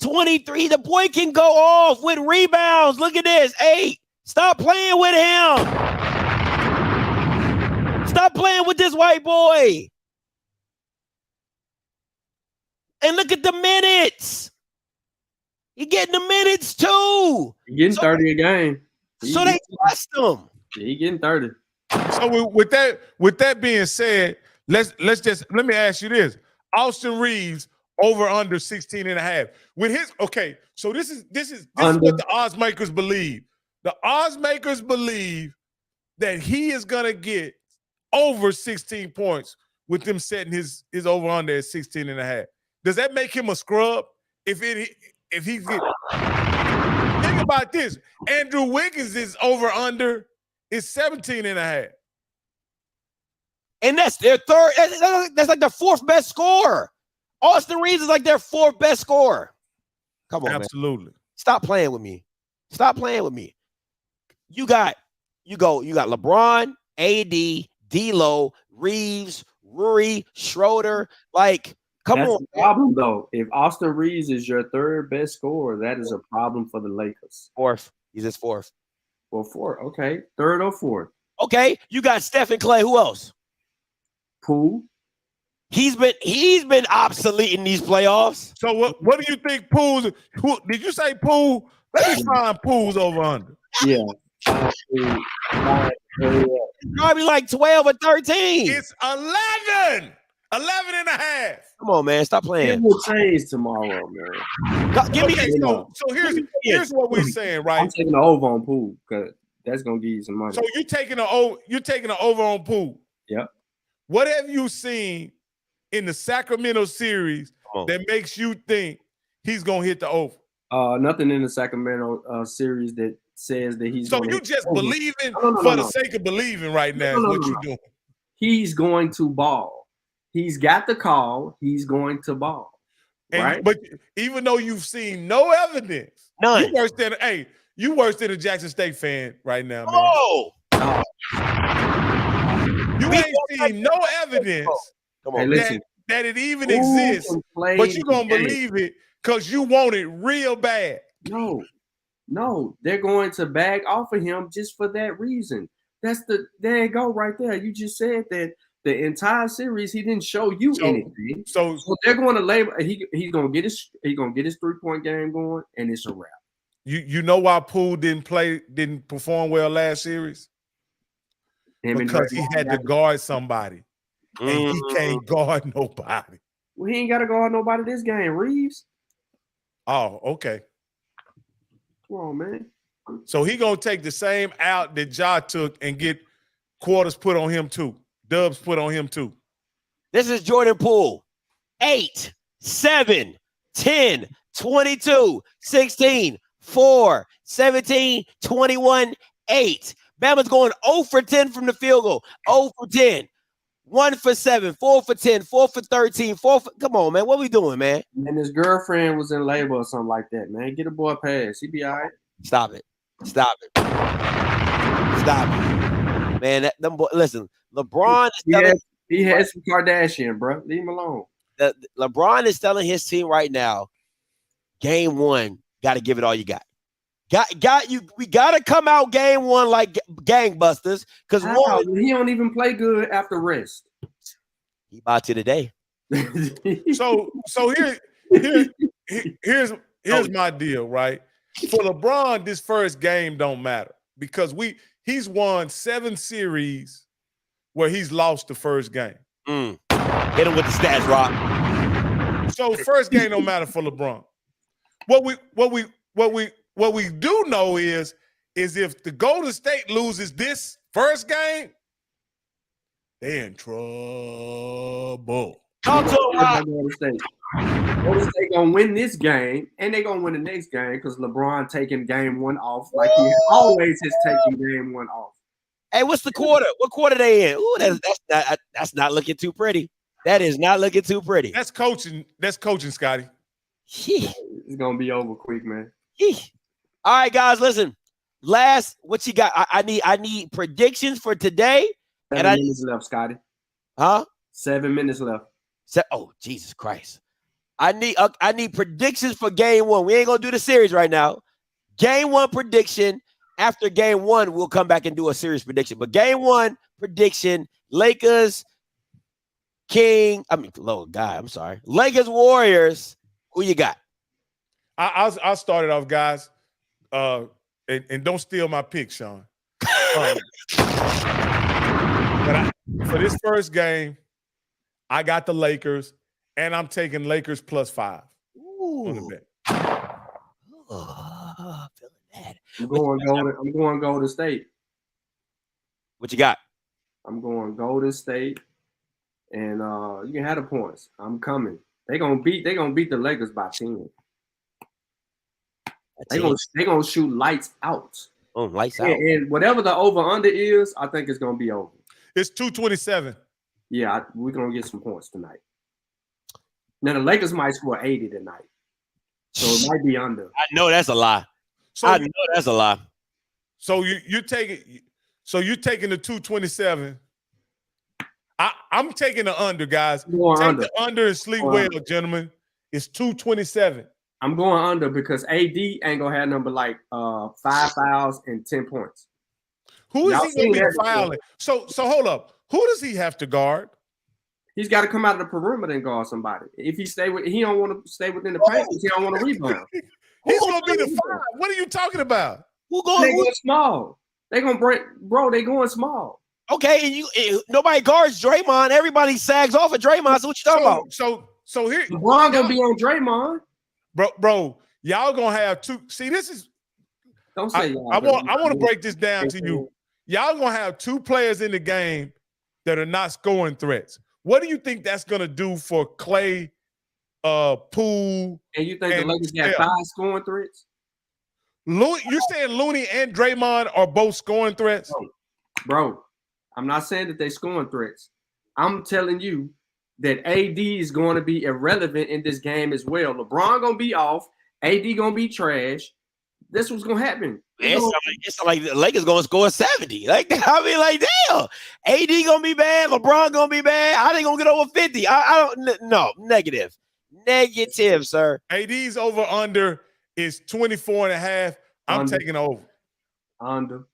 23, the boy can go off with rebounds. Look at this. 8. Stop playing with him. Stop playing with this white boy. And look at the minutes. He getting the minutes too. He getting 30 a game. So they trust him. He getting 30. So with that being said, let me ask you this. Austin Reeves over under 16 and a half. With his so this is what the odds makers believe. The odds makers believe that he is gonna get over 16 points with them setting his over under at 16 and a half. Does that make him a scrub? If he get think about this. Andrew Wiggins is over under is 17 and a half. And that's their third. That's like the 4th best scorer. Austin Reeves is like their 4th best scorer. Come on, absolutely. Man. Stop playing with me. Stop playing with me. You got LeBron, AD, D'Lo, Reeves, Rory, Schroeder. Like, come That's on. the problem, though. If Austin Reeves is your third best scorer, that is a problem for the Lakers. Fourth. He's his fourth. Well, fourth. Okay. Third or fourth. Okay, you got Steph and Clay. Who else? Poole. He's been obsolete in these playoffs. So what do you think Pools? Did you say Poole? Let me find Pools over under. Yeah. Probably like 12 or 13. It's 11. 11 and a half. Come on, man. Stop It playing. will change tomorrow, man. Give me Okay, so here's what we're saying, I'm right? taking the over on Poole because that's gonna give you some money. So you're taking the over on Poole. Yep. What have you seen in the Sacramento series that makes you think he's gonna hit the over? Nothing in the Sacramento series that says that he's. So gonna you hit just the over. believing No, for the sake of believing right now is what you're doing. He's going to ball. He's got the call. He's going to ball. Right? But even though you've seen no evidence, none. You worse than a Jackson State fan right now, man. Oh, you ain't seen no evidence come on, that it even exists, but you're gonna believe it because you want it real bad. No, they're going to bag off of him just for that reason. There you go right there. You just said that the entire series he didn't show you anything. So they're going to label. He's going to get his 3-point game going, and it's a wrap. You know why Poole didn't perform well last series? Because he had to guard somebody, and he can't guard nobody. Well, he ain't got to guard nobody this game, Reeves. Oh, okay. Come on, man. So he gonna take the same out that Ja took and get quarters put on him too. Dubs put on him too. This is Jordan Poole. 8, 7, 10, 22, 16, 4, 17, 21, 8. Bama's going 0 for 10 from the field goal. 0 for 10. 1 for 7, 4 for 10, 4 for 13, 4 for. Come on, man. What we doing, man? And his girlfriend was in labor or something like that, man. Get a boy a pass. He be all right. Stop it. Man, listen, LeBron is he had some Kardashian, bro. Leave him alone. LeBron is telling his team right now, game one, got to give it all you got. We gotta come out game one like gangbusters because he don't even play good after rest. He about to today. So here's my deal, right? For LeBron, this first game don't matter because he's won 7 series where he's lost the first game. Hit him with the stats, Rob. So first game don't matter for LeBron. What we do know is if the Golden State loses this first game, they're in trouble. Talk to him, Golden State. Golden State gonna win this game, and they're gonna win the next game because LeBron taking game one off like he always has taken game one off. Hey, what's the quarter? What quarter they in? Ooh, that's not looking too pretty. That is not looking too pretty. That's coaching. That's coaching, Scotty. It's gonna be over quick, man. All right, guys, listen. What you got? I need predictions for today. 7 minutes left, Scotty. Huh? 7 minutes left. Oh, Jesus Christ. I need predictions for game one. We ain't gonna do the series right now. Game one prediction. After game one, we'll come back and do a series prediction. But game one prediction: Lakers, I'm sorry. Lakers, Warriors. Who you got? I'll start it off, guys. And don't steal my pick, Sean. But for this first game, I got the Lakers, and I'm taking Lakers +5 on the bet. I'm going Golden State. What you got? I'm going Golden State, and you can have the points. I'm coming. They're gonna beat the Lakers by 10. They're gonna shoot lights out. Oh, lights out. And whatever the over-under is, I think it's gonna be over. It's 227. Yeah, we're gonna get some points tonight. Now the Lakers might score 80 tonight, so it might be under. I know that's a lie. I know that's a lie. So you're taking the 227. I I'm taking the under, guys. I'm going Take under. the under and sleep well, gentlemen. It's 227. I'm going under because AD ain't gonna have number like 5 fouls and 10 points. Who is Y'all he going to seen be that fouling? So hold up. Who does he have to guard? He's got to come out of the perimeter and guard somebody. If he he don't want to stay within the paint because he don't want to rebound. He's going to be the 5. What are you talking about? Who They going? going small. They gonna break, bro. They going small. Okay, and nobody guards Draymond. Everybody sags off of Draymond. So what you talking about? So here, LeBron gonna be on Draymond, bro. Y'all gonna have two. See, this is. Don't say I want to break this down to you. Y'all gonna have 2 players in the game that are not scoring threats. What do you think that's gonna do for Clay, Poole? And you think the Lakers got 5 scoring threats? You're saying Looney and Draymond are both scoring threats? Bro, I'm not saying that they scoring threats. I'm telling you that AD is going to be irrelevant in this game as well. LeBron gonna be off. AD gonna be trash. This was gonna happen. It's like the Lakers gonna score 70. Like, I mean, like, damn. AD gonna be bad. LeBron gonna be bad. How they gonna get over 50? I don't. No, negative, sir. AD's over under is 24.5. I'm taking over. Under.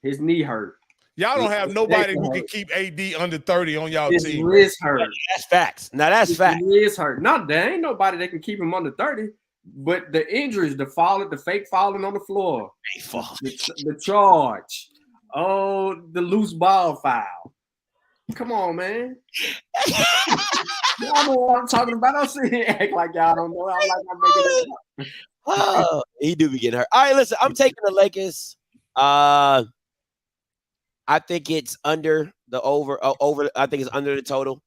His knee hurt. Y'all don't have nobody who can keep AD under 30 on y'all His team. wrist hurt. That's facts. Now that's facts. His wrist hurt. No, there ain't nobody that can keep him under 30. But the injuries, the fake falling on the floor, the charge, the loose ball foul. Come on, man. Y'all know what I'm talking about. I'm sitting here act like y'all don't know. I'm like I'm making it up. Oh, he do be getting hurt. All right, listen. I'm taking the Lakers. I think it's under the over. I think it's under the total.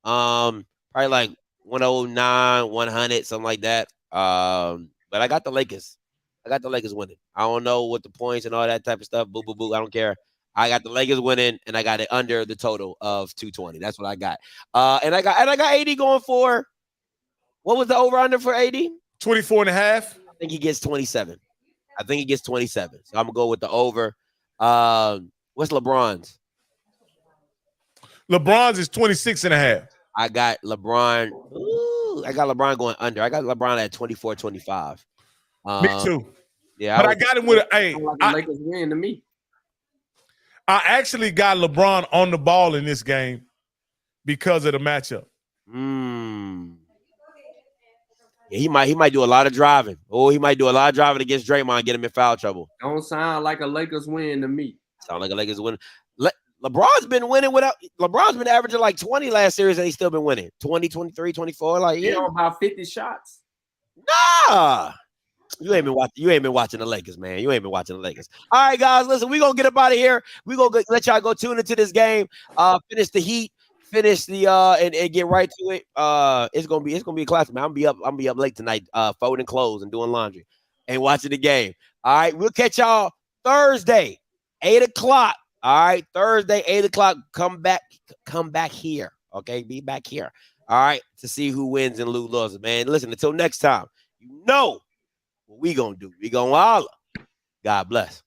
Probably like 109, 100, something like that. But I got the Lakers. I got the Lakers winning. I don't know what the points and all that type of stuff. Boo, boo, boo. I don't care. I got the Lakers winning, and I got it under the total of 220. That's what I got. And I got AD going for. What was the over under for AD? 24.5. I think he gets 27. So I'm gonna go with the over. What's LeBron's? LeBron's is 26.5. I got LeBron. I got LeBron going under. I got LeBron at 24-25. Me too. Yeah, but I got him with a. Hey, the Lakers win to me. I actually got LeBron on the ball in this game because of the matchup. Yeah, he might do a lot of driving. He might do a lot of driving against Draymond, get him in foul trouble. Don't sound like a Lakers win to me. Sound like a Lakers win. LeBron's been winning without. LeBron's been averaging like 20 last series, and he's still been winning. 20, 23, 24. Like, you know, about 50 shots. Nah. You ain't been watching the Lakers, man. You ain't been watching the Lakers. All right, guys, listen, we're gonna get up out of here. We're gonna let y'all go tune into this game. Finish the heat, finish the and get right to it. It's gonna be a classic, man. I'm gonna be up late tonight, folding clothes and doing laundry and watching the game. All right, we'll catch y'all Thursday, 8 o'clock. All right, Thursday, 8 o'clock. Come back here. Okay, be back here. All right, to see who wins and who loses, man. Listen, until next time, you know what we gonna do. We gonna holler. God bless.